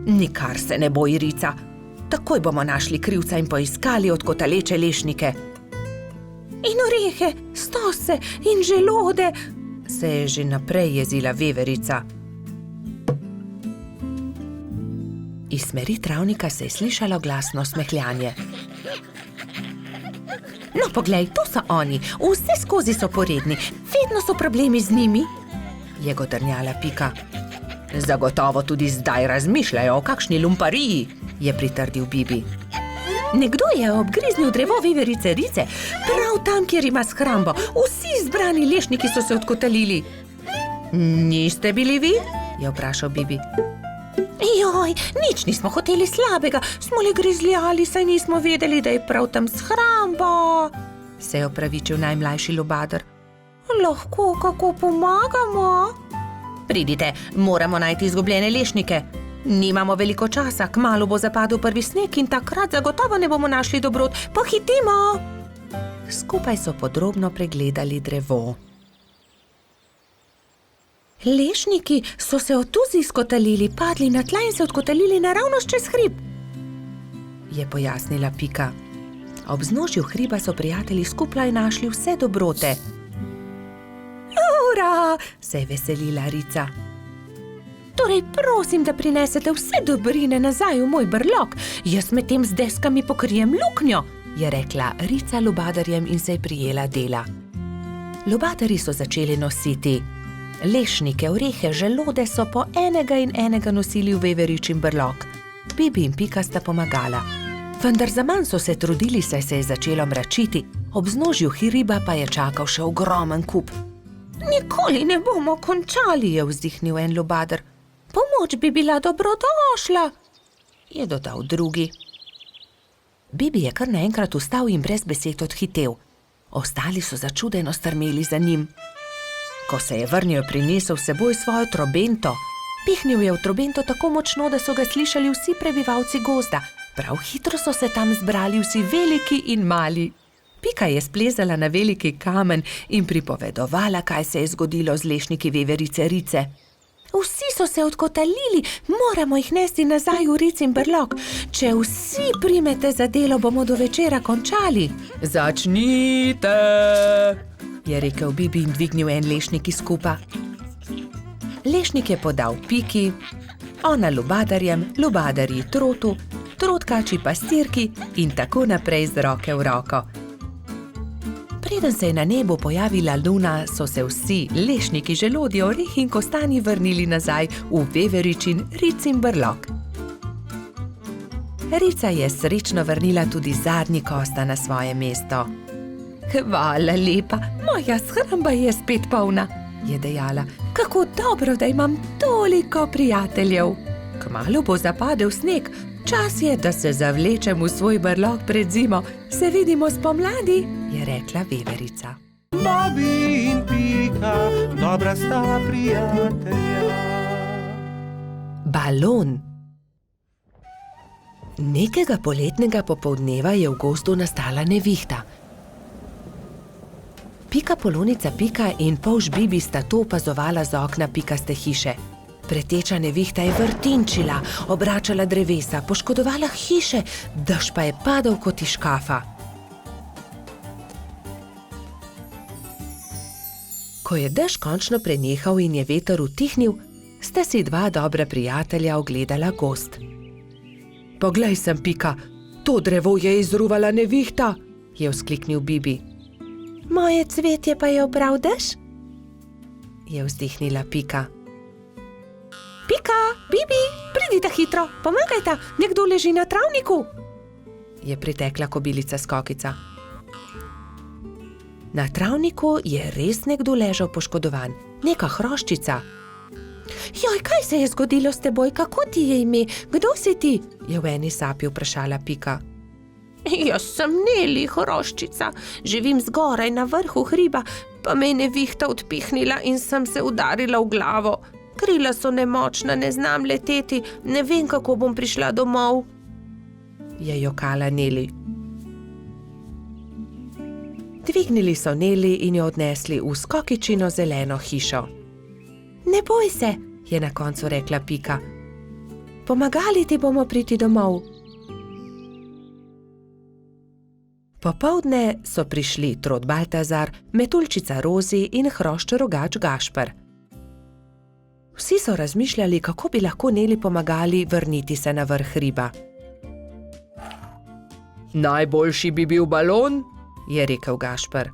Nikar se ne boj, Rica. Takoj bomo našli krivca in poiskali odkotaleče lešnike. In orehe, stose in želode, se je že naprej jezila veverica. Iz smeri travnika se je slišalo glasno smehljanje. No, poglej, to so oni, vse skozi so poredni, vedno so problemi z njimi, je godrnjala Pika. Zagotovo tudi zdaj razmišljajo o kakšni lumpariji, je pritrdil Bibi. Nekdo je obgriznil drevo veverice Rice, prav tam, kjer ima shrambo. Vsi zbrani lešniki so se odkotalili. Niste bili vi? Je vprašal Bibi. Joj, nič nismo hoteli slabega, smo le grizljali, saj nismo vedeli, da je prav tam shramba, se je opravičil najmlajši lubadar. Lahko kako pomagamo? Pridite, moramo najti izgubljene lešnike. Nimamo veliko časa, kmalu bo zapadel prvi sneg in takrat zagotovo ne bomo našli dobrot. Pohitimo! Skupaj so podrobno pregledali drevo. Lešniki so se od tu izkotalili, padli na tla in se odkotalili naravnost čez hrib, je pojasnila Pika. Ob vznožju hriba so prijatelji skupaj našli vse dobrote. Ura, se je veselila Rica. Torej prosim, da prinesete vse dobrine nazaj v moj brlog, jaz med tem z deskami pokrijem luknjo, je rekla Rica lubadarjem in se je prijela dela. Lubadarji so začeli nositi lešnike, orehe, želode so po enega in enega nosili v veveričin brlog. Bibi in Pika sta pomagala. Vendar zaman so se trudili, saj se je začelo mračiti, ob vznožju hriba pa je čakal še ogromen kup. Nikoli ne bomo končali, je vzdihnil en lubadar. Pomoč bi bila dobrodošla, je dodal drugi. Bibi je kar naenkrat vstal in brez besed odhitel. Ostali so začudeno strmeli za njim. Ko se je vrnil, prinesel s seboj svojo trobento. Pihnil je v trobento tako močno, da so ga slišali vsi prebivalci gozda. Prav hitro so se tam zbrali vsi veliki in mali. Pika je splezala na veliki kamen in pripovedovala, kaj se je zgodilo z lešniki veverice Rice. Vsi so se odkotalili, moramo jih nesti nazaj v Ricin brlog. Če vsi primete za delo, bomo do večera končali. Začnite, je rekel Bibi in dvignil en lešnik iz kupa. Lešnik je podal Piki, ona lubadarjem, lubadarji trotu, trotkači pastirki in tako naprej z roke v roko. Preden se je na nebu pojavila luna, so se vsi lešniki, želodje, orehi in kostanji vrnili nazaj v veveričin Ricin brlog. Rica je srečno vrnila tudi zadnji kosta na svoje mesto. Hvala lepa, moja shramba je spet polna, je dejala. Kako dobro, da imam toliko prijateljev. Kmalu bo zapadel sneg, čas je, da se zavlečem v svoj brlog pred zimo. Se vidimo spomladi, je rekla veverica. Bobi in Pika, dobra sta prijatelja. Balon. Nekega poletnega popoldneva je v gozdu nastala nevihta. Pika Polonica Pika in polž Bibi sta to opazovala z okna pikaste hiše. Preteča nevihta je vrtinčila, obračala drevesa, poškodovala hiše, dež pa je padal kot iz škafa. Ko je dež končno prenehal in je veter utihnil, sta si dva dobra prijatelja ogledala gozd. Poglej sem, Pika, to drevo je izruvala nevihta, je vzkliknil Bibi. Moje cvetje pa je obral dež, je vzdihnila Pika. Pika, Bibi, pridite hitro, pomagajta, nekdo leži na travniku, je pritekla kobilica Skokica. Na travniku je res nekdo ležal poškodovan, neka hroščica. Joj, kaj se je zgodilo s teboj, kako ti je ime, kdo si ti, je v eni sapi vprašala Pika. Jaz sem Neli, hroščica, živim zgoraj na vrhu hriba, pa me je nevihta odpihnila in sem se udarila v glavo. Krila so nemočna, ne znam leteti, ne vem, kako bom prišla domov, je jokala Neli. Dvignili so Neli in jo odnesli v Skokičino zeleno hišo. Ne boj se, je na koncu rekla Pika. Pomagali ti bomo priti domov. Popoldne so prišli trod Baltazar, metuljčica Rozi in hrošč rogač Gašper. Vsi so razmišljali, kako bi lahko Neli pomagali vrniti se na vrh hriba. Najboljši bi bil balon, je rekel Gašper.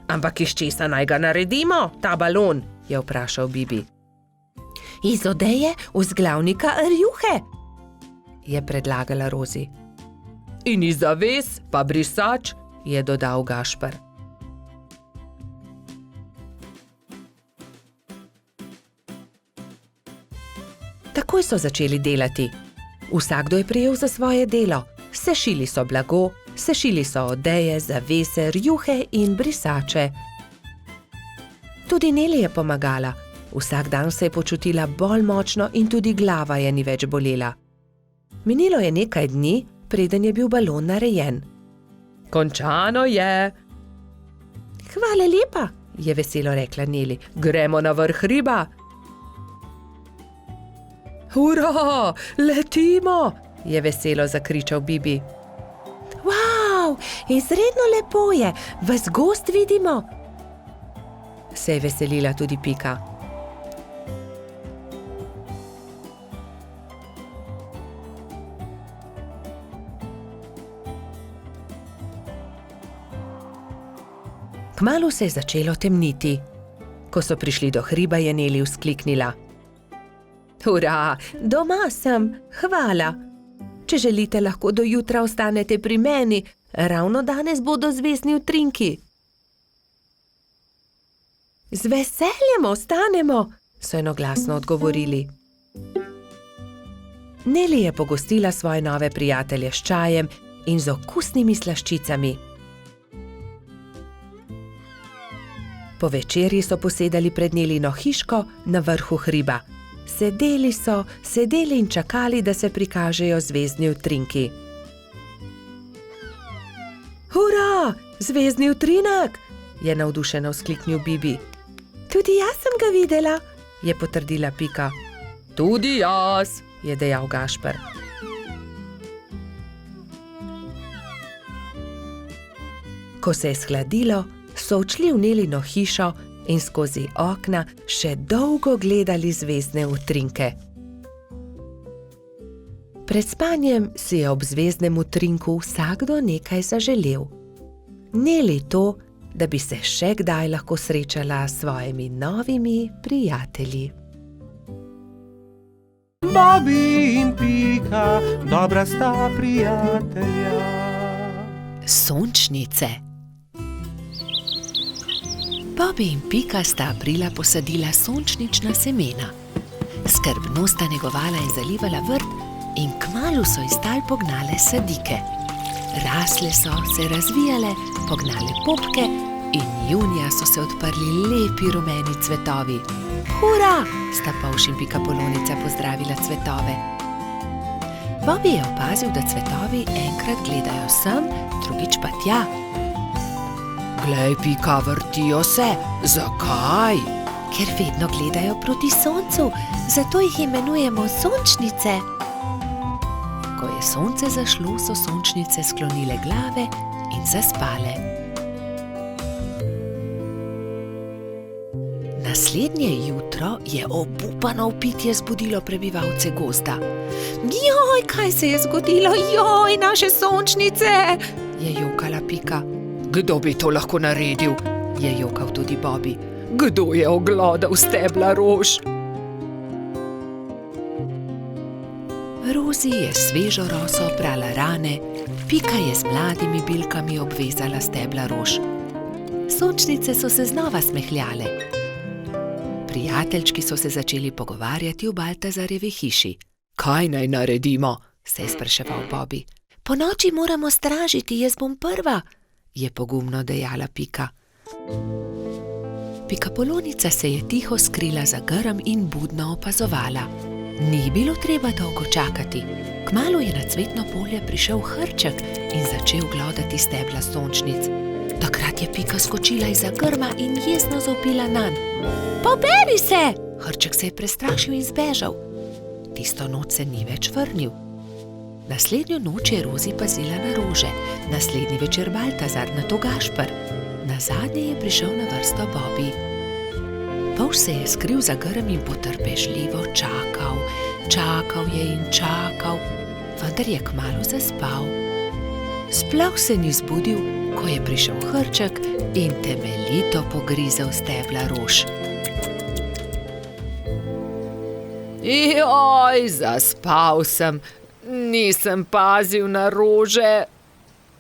Ampak iz česa naj ga naredimo, ta balon, je vprašal Bibi. Iz odeje vzglavnika rjuhe, je predlagala Rozi. In iz zaves pa brisač, je dodal Gašper. Takoj so začeli delati. Vsakdo je prijel za svoje delo. Sešili so blago, sešili so odeje, zavese, rjuhe in brisače. Tudi Neli je pomagala. Vsak dan se je počutila bolj močno in tudi glava je ni več bolela. Minilo je nekaj dni, preden je bil balon narejen. Končano je. Hvala lepa, je veselo rekla Neli. Gremo na vrh hriba. Hurra, letimo, je veselo zakričal Bibi. Wow, izredno lepo je, ves gozd vidimo. Se je veselila tudi Pika. Kmalu se je začelo temniti. Ko so prišli do hriba, je Neli vzkliknila. Hurra, doma sem, hvala. Če želite, lahko do jutra ostanete pri meni, ravno danes bodo zvezdni utrinki. Z veseljem ostanemo, so enoglasno odgovorili. Neli je pogostila svoje nove prijatelje s čajem in z okusnimi slaščicami. Po večerji so posedali pred Nelino hiško na vrhu hriba. Sedeli in čakali, da se prikažejo zvezdni utrinki. Hurra, zvezdni utrinek, je navdušeno vzkliknil Bibi. Tudi jaz sem ga videla, je potrdila Pika. Tudi jaz, je dejal Gašper. Ko se je shladilo, so odšli v Nelino hišo in skozi okna še dolgo gledali zvezdne utrinke. Pred spanjem si je ob zvezdnem utrinku vsakdo nekaj zaželel. Neli to, da bi se še kdaj lahko srečala s svojimi novimi prijatelji. Bobby in Pika, dobra sta prijatelja. Sončnice. Bobby in Pika sta aprila posadila sončnična semena. Skrbno sta negovala in zalivala vrt in kmalu so iz tal pognale sadike. Rasle so, se razvijale, pognale popke in junija so se odprli lepi rumeni cvetovi. Hurra, sta Polž in Pikapolonica pozdravila cvetove. Bobby je opazil, da cvetovi enkrat gledajo sem, drugič pa tja. Glej, Pika, vrtijo se. Zakaj? Ker vedno gledajo proti soncu, zato jih imenujemo sončnice. Ko je sonce zašlo, so sončnice sklonile glave in zaspale. Naslednje jutro je obupano vpitje zbudilo prebivalce gozda. Joj, kaj se je zgodilo? Joj, naše sončnice! Je jokala Pika. Kdo bi to lahko naredil? Je jokal tudi Bobby. Kdo je oglodal stebla rož? Rozi je svežo roso oprala rane, Pika je z mladimi bilkami obvezala stebla rož. Sončnice so se znova smehljale. Prijateljčki so se začeli pogovarjati v Baltazarjevi hiši. Kaj naj naredimo? Se je spraševal Bobby. Ponoči moramo stražiti, jaz bom prva, je pogumno dejala Pika. Pikapolonica se je tiho skrila za grm in budno opazovala. Ni bilo treba dolgo čakati. Kmalu je na cvetno polje prišel hrček in začel glodati stebla sončnic. Takrat je Pika skočila izza grma in jezno zavpila nanj. Poberi se! Hrček se je prestrašil in zbežal. Tisto noč se ni več vrnil. Naslednjo noč je Rozi pazila na rože, naslednji večer Baltazar, nato Gašper. Nazadnje je prišel na vrsto Bobby. Polž se je skril za grm in potrpežljivo čakal. Čakal je in čakal, vendar je kmalu zaspal. Sploh se ni zbudil, ko je prišel hrček in temeljito pogrizel stebla rož. Joj, zaspal sem. Nisem pazil na rože,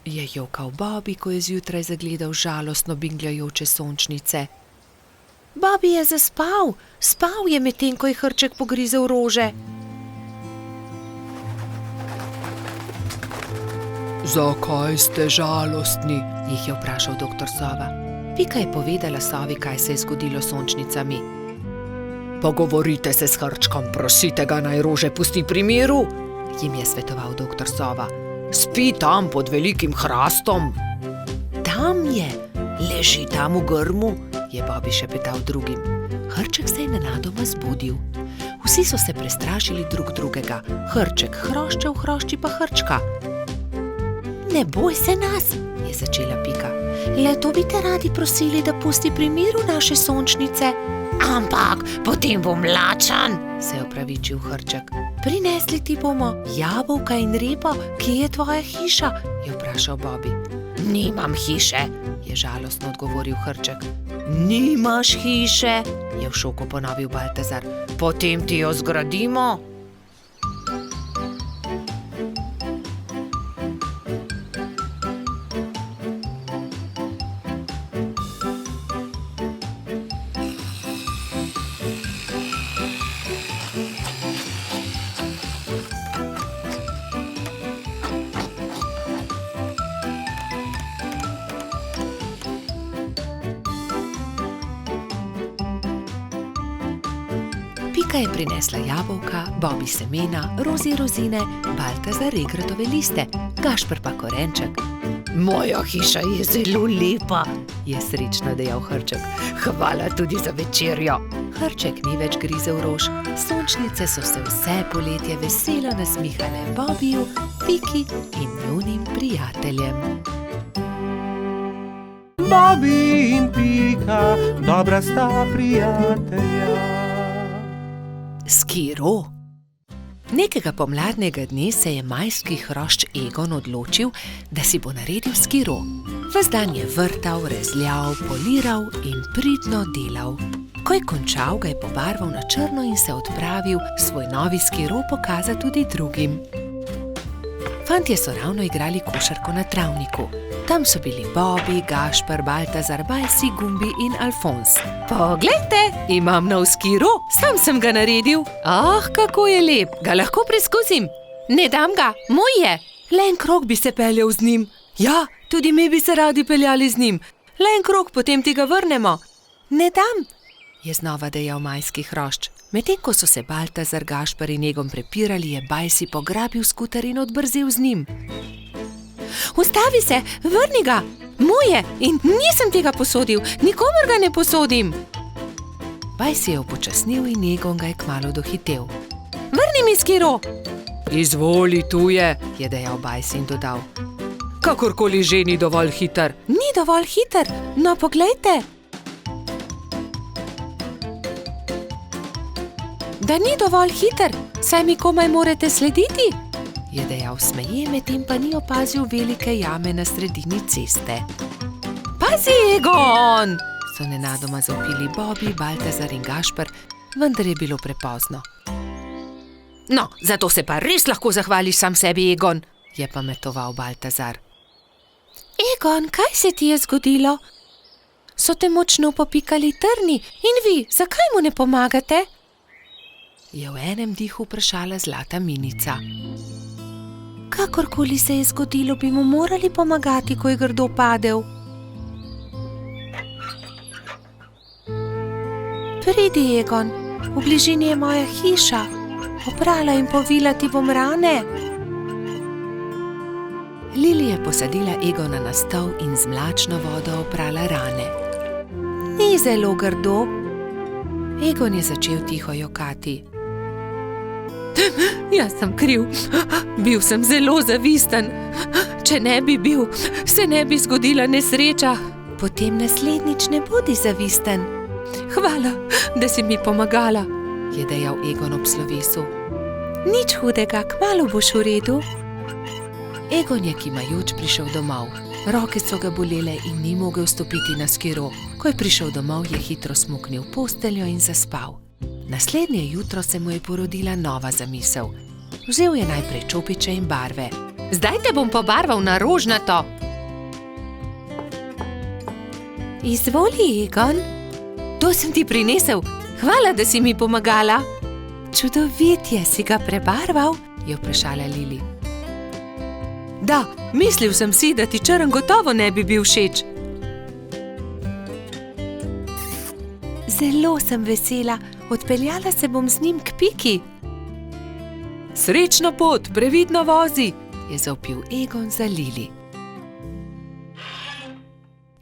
je jokal Bobby, ko je zjutraj zagledal žalostno bingljajoče sončnice. Bobby je zaspal, spal je medtem, ko je hrček pogrizel rože. Zakaj ste žalostni? Jih je vprašal doktor Sova. Pika je povedala Sovi, kaj se je zgodilo s sončnicami. Pogovorite se s hrčkom, prosite ga, naj rože pusti pri miru, jim je svetoval doktor Sova. Spi tam pod velikim hrastom. Tam je, leži tam v grmu, je Bobby šepetal drugim. Hrček se je nenadoma zbudil. Vsi so se prestrašili drug drugega. Hrček hrošča v hrošči pa hrčka. Ne boj se nas, je začela Pika. Le to bi te radi prosili, da pusti pri miru naše sončnice. Ampak potem bom lačen, se je opravičil hrček. Prinesli ti bomo jabolka in repo, kje je tvoja hiša, je vprašal Bobby. Nimam hiše, je žalostno odgovoril hrček. Nimaš hiše, je v šoku ponovil Baltazar. Potem ti jo zgradimo. Pika je prinesla jabolka, Bobby semena, Rozi rozine, Baltazar regratove liste, Gašper pa korenček. Moja hiša je zelo lepa, je srečno dejal hrček. Hvala tudi za večerjo. Hrček ni več grizel rož, sončnice so se vse poletje veselo nasmihale Bobbyju, Piki in njunim prijateljem. Bobby in Pika, dobra sta prijatelja. Skiro. Nekega pomladnega dne se je majski hrošč Egon odločil, da si bo naredil skiro. Ves dan je vrtal, rezljal, poliral in pridno delal. Ko je končal, ga je pobarval na črno in se odpravil svoj novi skiro pokazati tudi drugim. Fantje so ravno igrali košarko na travniku. Tam so bili Bobby, Gašper, Baltazar, Bajsi, Gumbi in Alfons. Poglejte, imam nov skiro, sam sem ga naredil. Ah, kako je lep, ga lahko preizkusim. Ne dam ga, moj je. Le en krog bi se peljal z njim. Ja, tudi mi bi se radi peljali z njim. Le en krog, potem ti ga vrnemo. Ne dam, je znova dejal majski hrošč. Medtem ko so se Baltazar, Gašper in Egon prepirali, je Bajsi pograbil skuter in odbrzel z njim. Ustavi se, vrni ga, moj je in nisem tega posodil, nikomur ga ne posodim. Bajsi je upočasnil in Egon ga je kmalu dohitel. Vrni mi skiro. Izvoli, tu je dejal Bajsi in dodal. Kakorkoli že ni dovolj hiter. Ni dovolj hiter, no poglejte. Da ni dovolj hiter, saj mi komaj morate slediti, je dejal smeje, medtem pa ni opazil velike jame na sredini ceste. Pazi, Egon! So nenadoma zavpili Bobby, Baltazar in Gašper, vendar je bilo prepozno. No, zato se pa res lahko zahvališ sam sebi, Egon, je pametoval Baltazar. Egon, kaj se ti je zgodilo? So te močno popikali trni in vi, zakaj mu ne pomagate? Je v enem dihu vprašala zlata minica. Kakorkoli se je zgodilo, bi mu morali pomagati, ko je grdo padel. Pridi, Egon, v bližini je moja hiša. Oprala in povila ti bom rane. Lili je posadila Egona na stol in z mlačno vodo oprala rane. Ni zelo grdo. Egon je začel tiho jokati. Jaz sem kriv, bil sem zelo zavisten. Če ne bi bil, se ne bi zgodila nesreča. Potem naslednjič ne bodi zavisten. Hvala, da si mi pomagala, je dejal Egon ob slovesu. Nič hudega, kmalu boš v redu. Egon je kimajoč prišel domov. Roke so ga bolele in ni mogel stopiti na skiro. Ko je prišel domov, je hitro smuknil v posteljo in zaspal. Naslednje jutro se mu je porodila nova zamisel. Vzel je najprej čopiče in barve. Zdaj te bom pobarval na rožnato. Izvoli, Egon. To sem ti prinesel. Hvala, da si mi pomagala. Čudovit je, si ga prebarval, je vprašala Lili. Da, mislil sem si, da ti črn gotovo ne bi bil všeč. Zelo sem vesela, odpeljala se bom z njim k Piki. Srečno pot, previdno vozi, je zavpil Egon za Lili.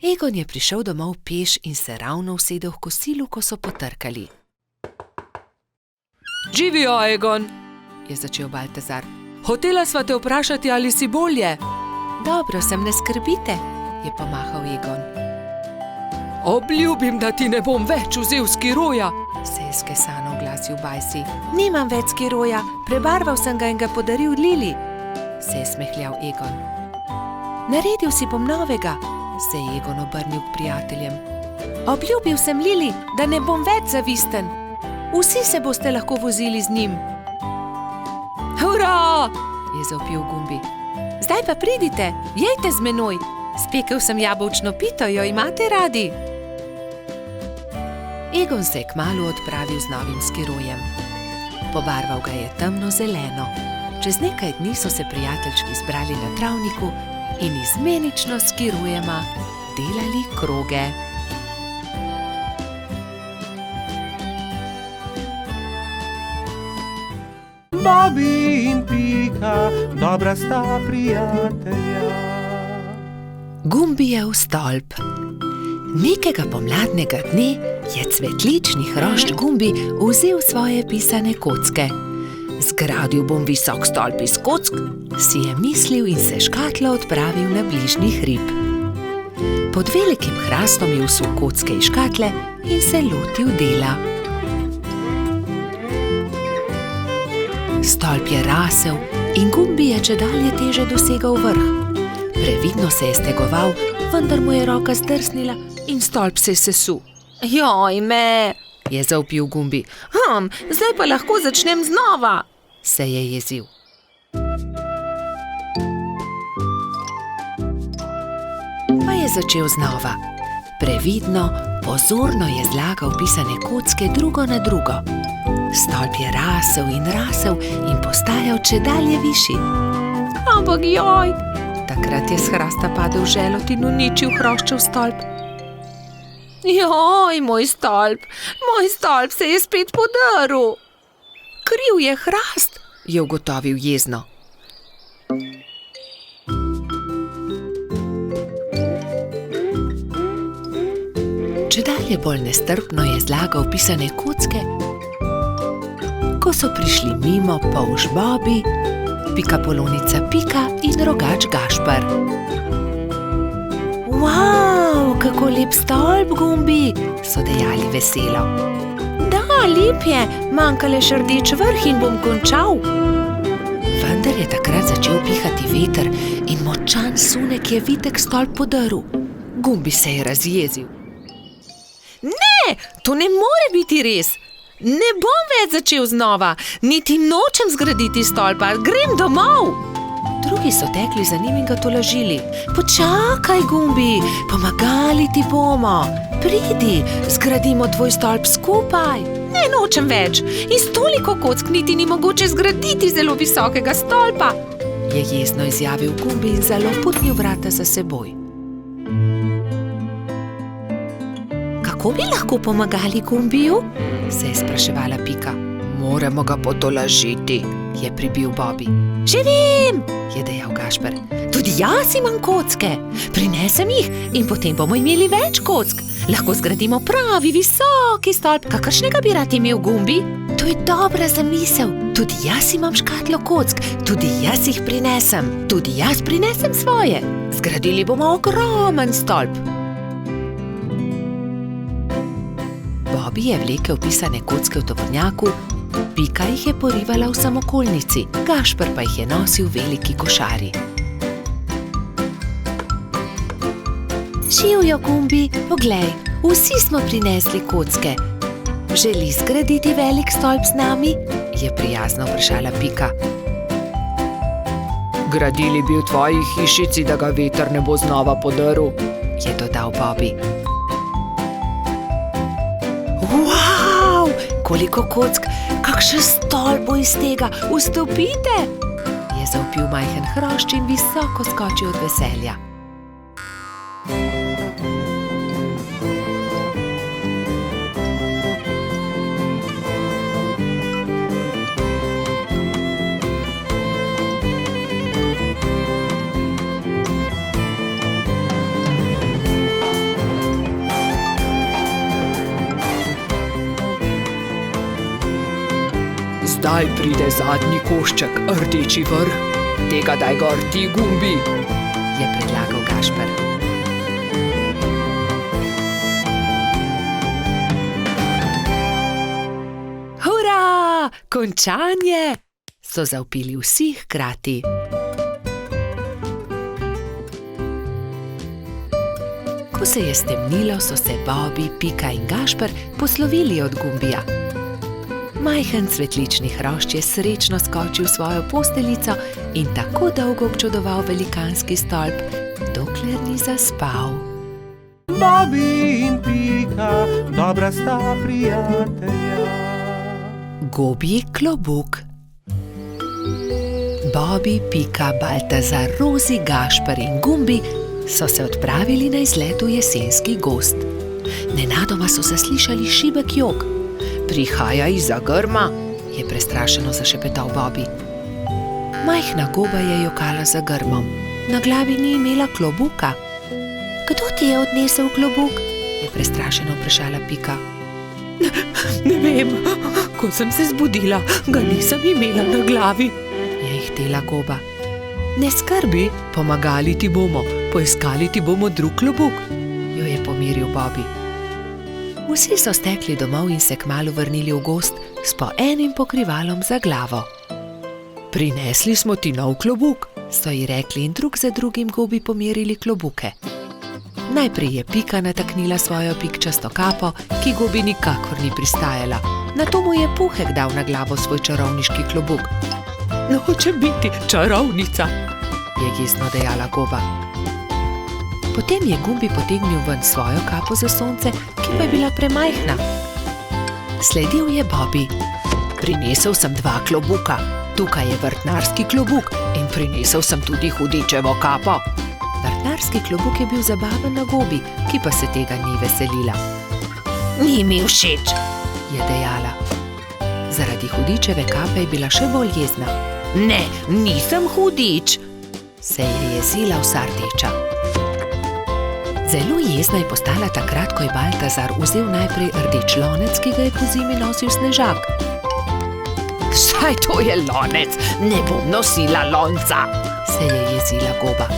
Egon je prišel domov peš in se ravno usedel v kosilu, ko so potrkali. Živijo, Egon, je začel Baltazar. Hotela sva te vprašati, ali si bolje. Dobro sem, ne skrbite, je pomahal Egon. Obljubim, da ti ne bom več vzel skiroja, se je skesano oglasil Bajsi. Nimam več skiroja, prebarval sem ga in ga podaril Lili, se je smehljal Egon. Naredil si bom novega, se je Egon obrnil k prijateljem. Obljubil sem Lili, da ne bom več zavisten. Vsi se boste lahko vozili z njim. Hurra, je zavpil Gumbi. Zdaj pa pridite, jejte z menoj. Spekel sem jabolčno pito, jo imate radi? Egon se je kmalu odpravil z novim skirojem. Pobarval ga je temno zeleno. Čez nekaj dni so se prijateljčki zbrali na travniku in izmenično s skirojema delali kroge. Bobby in Pika, dobra sta prijatelja. Gumbijev stolp. Nekega pomladnega dne je cvetlični hrošč Gumbi vzel svoje pisane kocke. Zgradil bom visok stolp iz kock, si je mislil in se škatlo odpravil na bližnji hrib. Pod velikim hrastom je vsul kocke iz škatle in se lotil dela. Stolp je rasel in Gumbi je čedalje teže dosegal vrh. Previdno se je stegoval, vendar mu je roka zdrsnila in stolp se je sesul. Joj me, je zavpil Gumbi. Zdaj pa lahko začnem znova, se je jezil. Pa je začel znova. Previdno, pozorno je zlagal pisane kocke drugo na drugo. Stolp je rasel in postajal čedalje višji. Ampak joj! Takrat je s hrasta padel želod in uničil hroščev stolp. Joj, moj stolp se je spet podrl. Kriv je hrast, je ugotovil jezno. Čedalje bolj nestrpno je zlagal pisane kocke, ko so prišli mimo polž Bobby, pikapolonica Pika in rogač Gašper. Wow, kako lep stolp, Gumbi, so dejali veselo. Da, lep je, manjka le še rdeč vrh in bom končal. Vendar je takrat začel pihati veter in močan sunek je vitek stolp podrl. Gumbi se je razjezil. Ne, to ne more biti res. Ne bom več začel znova, niti nočem zgraditi stolpa, grem domov. Drugi so tekli za njim in ga tolažili. Počakaj, Gumbi, pomagali ti bomo. Pridi, zgradimo tvoj stolp skupaj. Ne nočem več, iz toliko kock niti ni mogoče zgraditi zelo visokega stolpa, je jezno izjavil Gumbi in zaloputnil vrata za seboj. Kako bi lahko pomagali Gumbiju? Se je spraševala Pika. Moramo ga potolažiti, je pribil Bobby. Že vem, je dejal Gašper. Tudi jaz imam kocke. Prinesem jih in potem bomo imeli več kock. Lahko zgradimo pravi visoki stolp, kakršnega bi rad imel Gumbi. To je dobra zamisel. Tudi jaz imam škatlo kock, tudi jaz jih prinesem. Tudi jaz prinesem svoje. Zgradili bomo ogromen stolp. Bobby je vlekel pisane kocke v tovornjaku, Pika jih je porivala v samokolnici, Gašper pa jih je nosil v veliki košari. Živjo, Gumbi, poglej, vsi smo prinesli kocke. Želi zgraditi velik stolp z nami? Je prijazno vprašala Pika. Gradili bi v tvoji hišici, da ga veter ne bo znova podrl, je dodal Bobby. Wow, koliko kock, kakšen stolp bo iz tega, vstopite, je je zavpil majhen hrošč in visoko skočil od veselja. Zdaj pride zadnji košček, rdeči vrh. Tega daj gor ti, Gumbi, je predlagal Gašper. Hura! Končanje! So zavpili vsi hkrati. Ko se je stemnilo, so se Bobby, Pika in Gašper poslovili od Gumbija. Majhen cvetlični hrošč je srečno skočil v svojo posteljico in tako dolgo občudoval velikanski stolp, dokler ni zaspal. Bobby in Pika, dobra sta prijatelja. Gobji klobuk. Bobby, Pika, Baltazar, Rozi, Gašper in Gumbi so se odpravili na izlet v jesenski gozd. Nenadoma so zaslišali šibek jok. Prihaja izza grma, je prestrašeno zašepetal Bobby. Majhna goba je jokala za grmom. Na glavi ni imela klobuka. Kdo ti je odnesel klobuk? Je prestrašeno vprašala Pika. Ne vem, ko sem se zbudila, ga nisem imela na glavi, je ihtela goba. Ne skrbi, pomagali ti bomo, poiskali ti bomo drug klobuk, jo je pomiril Bobby. Vsi so stekli domov in se kmalu vrnili v gozd s po enim pokrivalom za glavo. Prinesli smo ti nov klobuk, so ji rekli in drug za drugim gobi pomerili klobuke. Najprej je Pika nataknila svojo pikčasto kapo, ki gobi nikakor ni pristajala. Nato mu je Puhek dal na glavo svoj čarovniški klobuk. Nočem biti čarovnica, je jezno dejala goba. Potem je Gumbi potegnil ven svojo kapo za sonce, ki pa je bila premajhna. Sledil je Bobby. Prinesel sem 2 klobuka, tukaj je vrtnarski klobuk in prinesel sem tudi hudičevo kapo. Vrtnarski klobuk je bil zabaven na gobi, ki pa se tega ni veselila. Ni mi všeč, je dejala. Zaradi hudičeve kape je bila še bolj jezna. Ne, nisem hudič, se je jezila vsa rdeča. Zelo jezna je postala takrat, ko je Baltazar vzel najprej rdeč lonec, ki ga je pozimi nosil Snežak. Saj to je lonec, ne bom nosila lonca, se je jezila goba.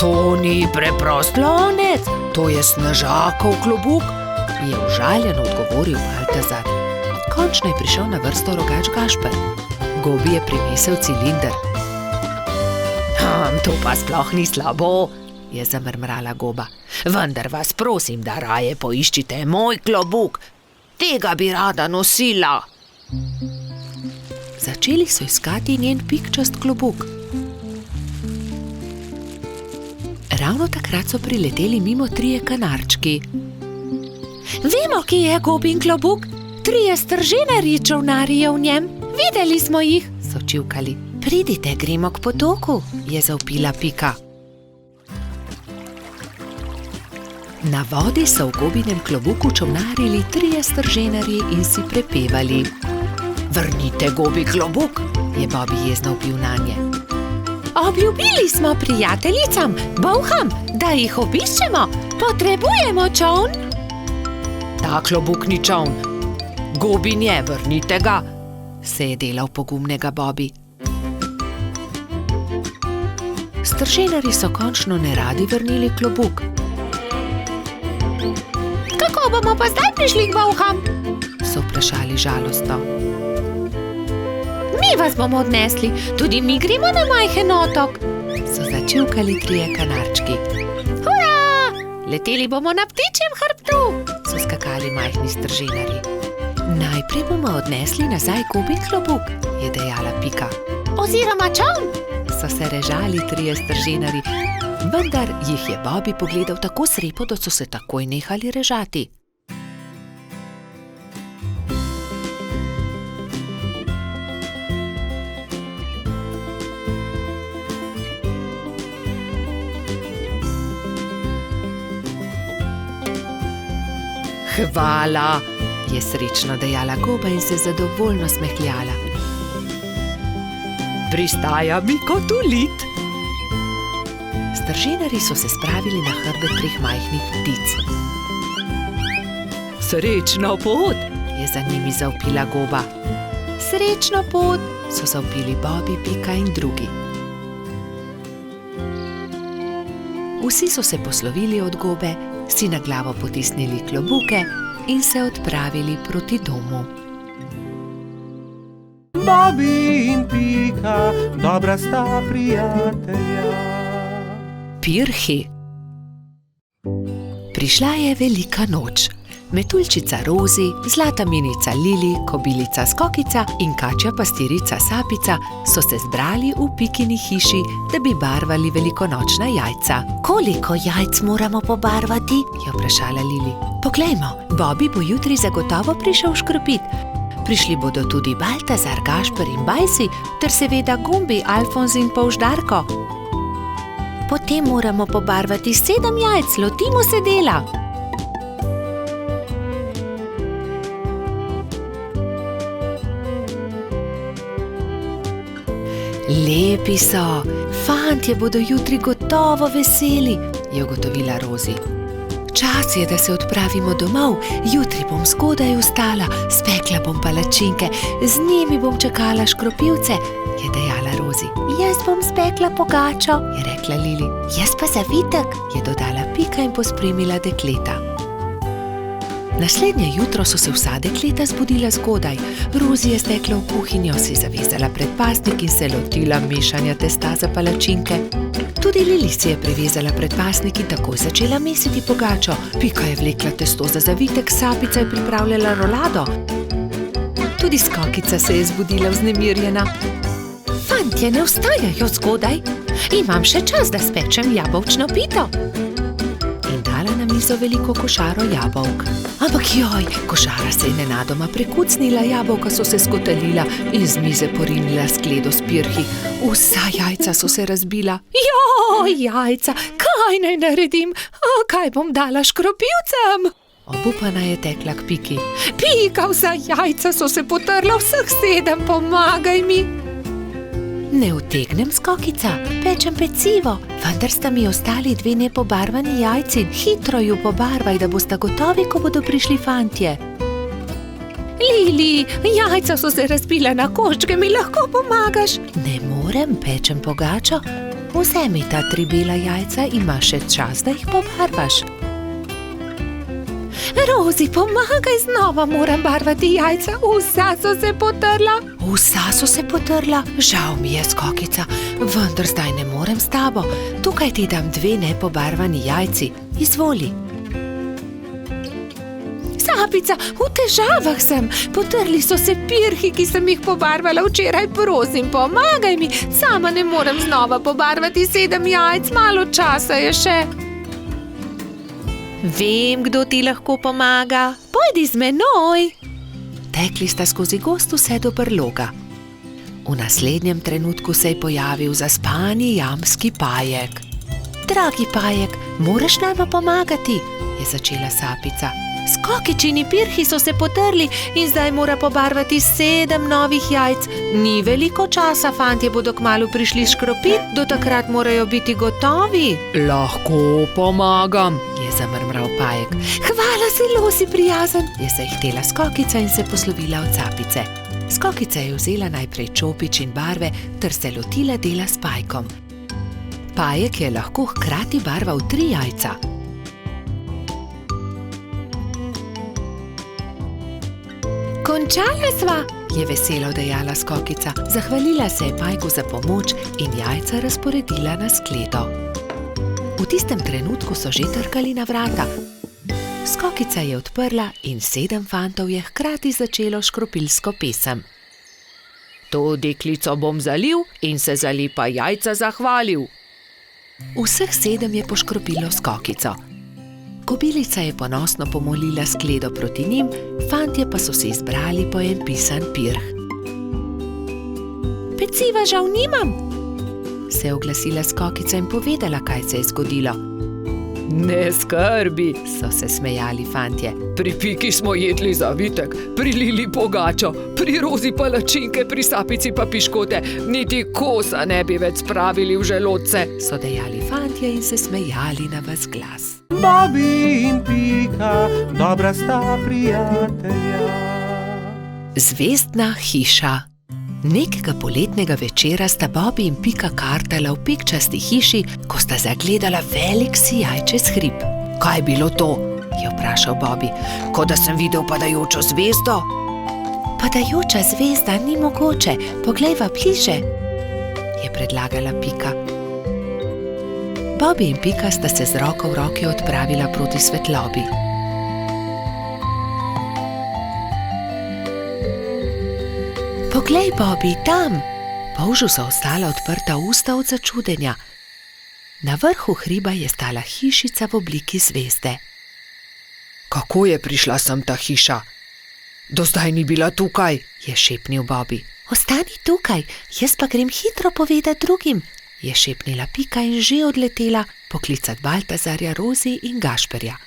To ni preprost lonec, to je Snežakov klobuk, je užaljeno odgovoril Baltazar. Končno je prišel na vrsto rogač Gašper. Gobi je prinesel cilinder. To pa sploh ni slabo, je zamrmrala goba. Vendar vas prosim, da raje poiščite moj klobuk. Tega bi rada nosila. Začeli so iskati njen pikčast klobuk. Ravno takrat so prileteli mimo 3 kanarčki. Vemo, kje je gobin klobuk. 3 stržinarji čolnarji je v njem. Videli smo jih, so čivkali. Pridite, gremo k potoku, je zavpila Pika. Na vodi so v gobinem klobuku čolnarili 3 stržinarji in si prepevali. Vrnite gobi klobuk, je Bobby jezno vpil nanje. Obljubili smo prijateljicam, bolham, da jih obiščemo. Potrebujemo čoln. Ta klobuk ni čoln. Gobin je, vrnite ga, se je delal pogumnega Bobby. Stržinarji so končno neradi vrnili klobuk. Kako bomo pa zdaj prišli k bolham? So vprašali žalostno. Mi vas bomo odnesli, tudi mi gremo na majhen otok, so začivkali 3 kanarčki. Hura! Leteli bomo na ptičjem hrbtu, so skakali majhni stržinarji. Najprej bomo odnesli nazaj gobin klobuk, je dejala Pika. Oziroma čoln, so se režali 3 stržinarji, vendar jih je Bobby pogledal tako srepo, da so se takoj nehali režati. Hvala, je srečno dejala goba in se zadovoljno smehljala. Pristaja mi kot ulit. Stržinarji so se spravili na hrbet 3 majhnih ptic. Srečno pot. Je za njimi zavpila goba. Srečno pot, so zavpili Bobi, Pika in drugi. Vsi so se poslovili od gobe, si na glavo potisnili klobuke in se odpravili proti domu. Bobi in Pika, dobra sta prijatelja. Pirhi. Prišla je velika noč. Metuljčica Rozi, zlata minica Lili, kobilica Skokica in kačja pastirica Sapica so se zbrali v Pikini hiši, da bi barvali velikonočna jajca. Koliko jajc moramo pobarvati? Je vprašala Lili. Poglejmo, Bobi bo jutri zagotovo prišel škropit. Prišli bodo tudi Baltazar, Gašper in Bajsi, ter seveda Gumbi, Alfonz in Polždarko. Potem moramo pobarvati 7 jajc, lotimo se dela. Lepi so, fantje bodo jutri gotovo veseli, je ugotovila Rozi. Čas je, da se odpravimo domov, jutri bom zgodaj vstala, spekla bom palačinke, z njimi bom čakala škropivce, je dejala Rozi. Jaz bom spekla pogačo, je rekla Lili. Jaz pa zavitek, je dodala Pika in pospremila dekleta. Naslednje jutro so se vsa dekleta zbudila zgodaj. Rozi je stekla v kuhinjo, si zavezala predpasnik in se lotila mešanja testa za palačinke. Tudi Lili si je privezala predpasnik in takoj začela mesiti pogačo. Pika je vlekla testo za zavitek, Sapica je pripravljala rolado. Tudi Skokica se je zbudila vznemirjena. Fantje ne vstajajo zgodaj, imam še čas, da spečem jabolčno pito. In dala na mizo veliko košaro jabolk. Ampak joj, košara se je nenadoma prekucnila, jabolka so se skotalila in z mize porinila skledo s pirhi. Vsa jajca so se razbila. Joj, jajca, kaj naj naredim? Kaj bom dala škropivcem? Obupana je tekla k Piki. Pika, vsa jajca so se potrla, vseh 7, pomagaj mi. Ne utegnem, Skokica, pečem pecivo, vendar sta mi ostali 2 nepobarvani jajci. Hitro ju pobarvaj, da bosta gotovi, ko bodo prišli fantje. Lili, jajca so se razbila na koščke, mi lahko pomagaš? Ne morem, pečem pogačo. Vzemi ta 3 bela jajca, imaš še čas, da jih pobarvaš. Rozi, pomagaj, znova moram barvati jajca, vsa so se potrla. Vsa so se potrla? Žal mi je, Skokica, vendar zdaj ne morem s tabo. Tukaj ti dam 2 nepobarvani jajci, izvoli. Sapica, v težavah sem, potrli so se pirhi, ki sem jih pobarvala včeraj, prosim, pomagaj mi, sama ne morem znova pobarvati 7 jajc, malo časa je še. Vem, kdo ti lahko pomaga. Pojdi z menoj. Tekli sta skozi gozd vse do brloga. V naslednjem trenutku se je pojavil zaspani jamski Pajek. Dragi Pajek, moraš nama pomagati, je začela Sapica. Skokičini pirhi so se potrli in zdaj mora pobarvati 7 novih jajc. Ni veliko časa, fantje bodo kmalu prišli škropit, do takrat morajo biti gotovi. Lahko pomagam, je zamrmral Pajek. Hvala, zelo si prijazen, je zahtela Skokica in se poslovila od Sapice. Skokica je vzela najprej čopič in barve ter se lotila dela s Pajkom. Pajek je lahko hkrati barval 3 jajca. Končala sva, je veselo dejala Skokica. Zahvalila se je Pajku za pomoč in jajca razporedila na skledo. V tistem trenutku so že trkali na vrata. Skokica je odprla in 7 fantov je hkrati začelo škropilsko pesem. To deklico bom zalil in se za lepa jajca zahvalil. Vseh 7 je poškropilo Skokico. Kobilica je ponosno pomolila skledo proti njim, fantje pa so se izbrali po en pisan pirh. Peciva žal nimam, se je oglasila Skokica in povedala, kaj se je zgodilo. Ne skrbi, so se smejali fantje. pri Piki smo jedli zavitek, pri Lili pogačo, pri Rozi palačinke, pri Sapici pa piškote, niti kosa ne bi več spravili v želodce, So dejali fantje in se smejali na ves glas. Bobby in Pika, dobra sta prijatelja. Zvezdna hiša. Nekega poletnega večera sta Bobby in Pika kartala v pikčasti hiši, ko sta zagledala velik sijajčest hrib. Kaj je bilo to? Je vprašal Bobby. Kot da sem videl padajočo zvezdo. Padajoča zvezda ni mogoče, poglejva bliže, je predlagala Pika. Bobby in Pika sta se z roko v roki odpravila proti svetlobi. Poglej, Bobby, tam! Polžu so ostala odprta usta od začudenja. Na vrhu hriba je stala hišica v obliki zvezde. Kako je prišla sem ta hiša? Do zdaj ni bila tukaj, je šepnil Bobby. Ostani tukaj, jaz pa grem hitro povedati drugim, je šepnila Pika in že odletela poklicat Baltazarja, Rozi in Gašperja.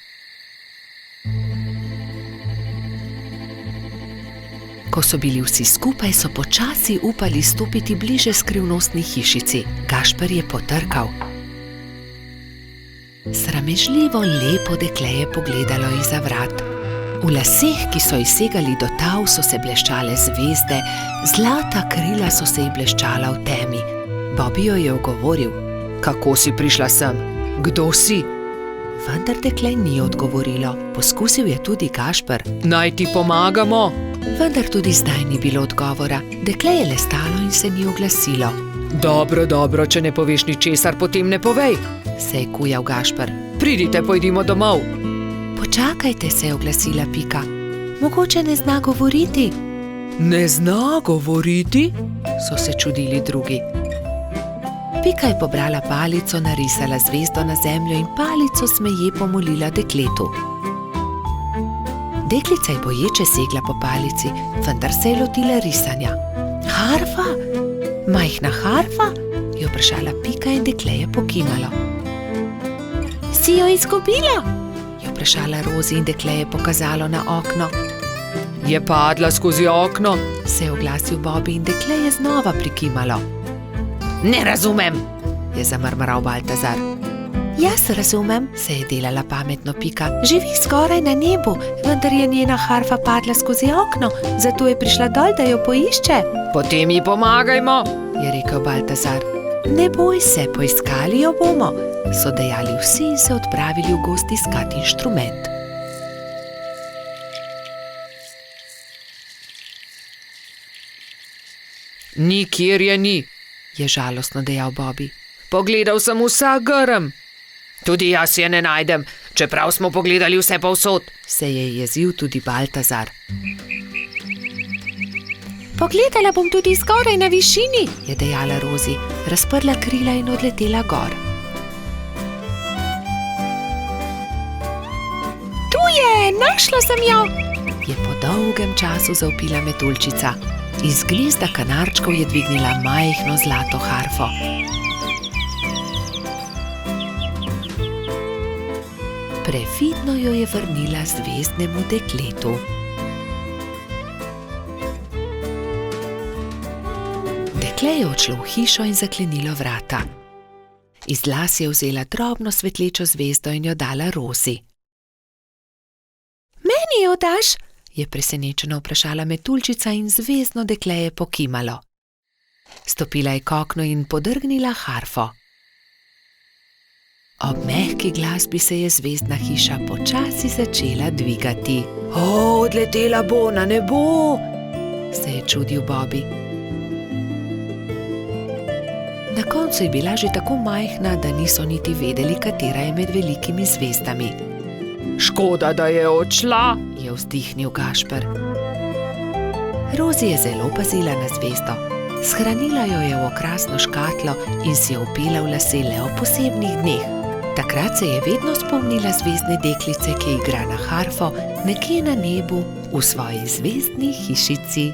Ko so bili vsi skupaj, so počasi upali stopiti bliže skrivnostni hišici. Gašper je potrkal. Sramežljivo lepo dekle je pogledalo izza vrat. V laseh, ki so ji segali do tav, so se bleščale zvezde, zlata krila so se ji bleščala v temi. Bobby jo je ogovoril. Kako si prišla sem? Kdo si? Vendar dekle ni odgovorilo. Poskusil je tudi Gašper. Naj ti pomagamo? Vendar tudi zdaj ni bilo odgovora. Dekle je le stalo in se ni oglasilo. Dobro, če ne poveš ničesar, potem ne povej, se je kujal Gašper. Pridite, pojdimo domov. Počakajte, se je oglasila Pika. Mogoče ne zna govoriti. Ne zna govoriti? So se čudili drugi. Pika je pobrala palico, narisala zvezdo na zemljo in palico smeje pomolila dekletu. Deklica je boječe segla po palici, vendar se je lotila risanja. Harfa? Majhna harfa? Je vprašala Pika in dekle je pokimalo. Si jo izgubila? Je vprašala Rozi in dekle je pokazalo na okno. Je padla skozi okno? Se je oglasil Bobby in dekle je znova prikimalo. Ne razumem, je zamrmral Baltazar. Jaz razumem, se je delala pametno Pika. Živi skoraj na nebu, vendar je njena harfa padla skozi okno, zato je prišla dol, da jo poišče. Potem ji pomagajmo, je rekel Baltazar. Ne boj se, poiskali jo bomo, so dejali vsi in se odpravili v gozd iskat inštrument. Nikjer je ni, je žalostno dejal Bobby. Pogledal sem vsak grm. Tudi jaz je ne najdem, čeprav smo pogledali vse povsod, se je jezil tudi Baltazar. Pogledala bom tudi zgoraj na višini, je dejala Rozi, razprla krila in odletela gor. Tu je, našla sem jo, je po dolgem času zavpila metuljčica. Iz gnezda kanarčkov je dvignila majhno zlato harfo. Previdno jo je vrnila zvezdnemu dekletu. Dekle je odšlo v hišo in zaklenilo vrata. Iz las je vzela drobno svetlečo zvezdo in jo dala Rozi. Meni jo daš? Je presenečeno vprašala metuljčica in zvezdno dekle je pokimalo. Stopila je k oknu in podrgnila harfo. Ob mehki glasbi se je zvezdna hiša počasi začela dvigati. Odletela bo na nebo, se je čudil Bobby. Na koncu je bila že tako majhna, da niso niti vedeli, katera je med velikimi zvezdami. Škoda, da je odšla, je vzdihnil Gašper. Rozi je zelo pazila na zvezdo. Shranila jo je v okrasno škatlo in si jo opela v lase le ob posebnih dneh. Takrat se je vedno spomnila zvezdne deklice, ki igra na harfo nekje na nebu v svoji zvezdni hišici.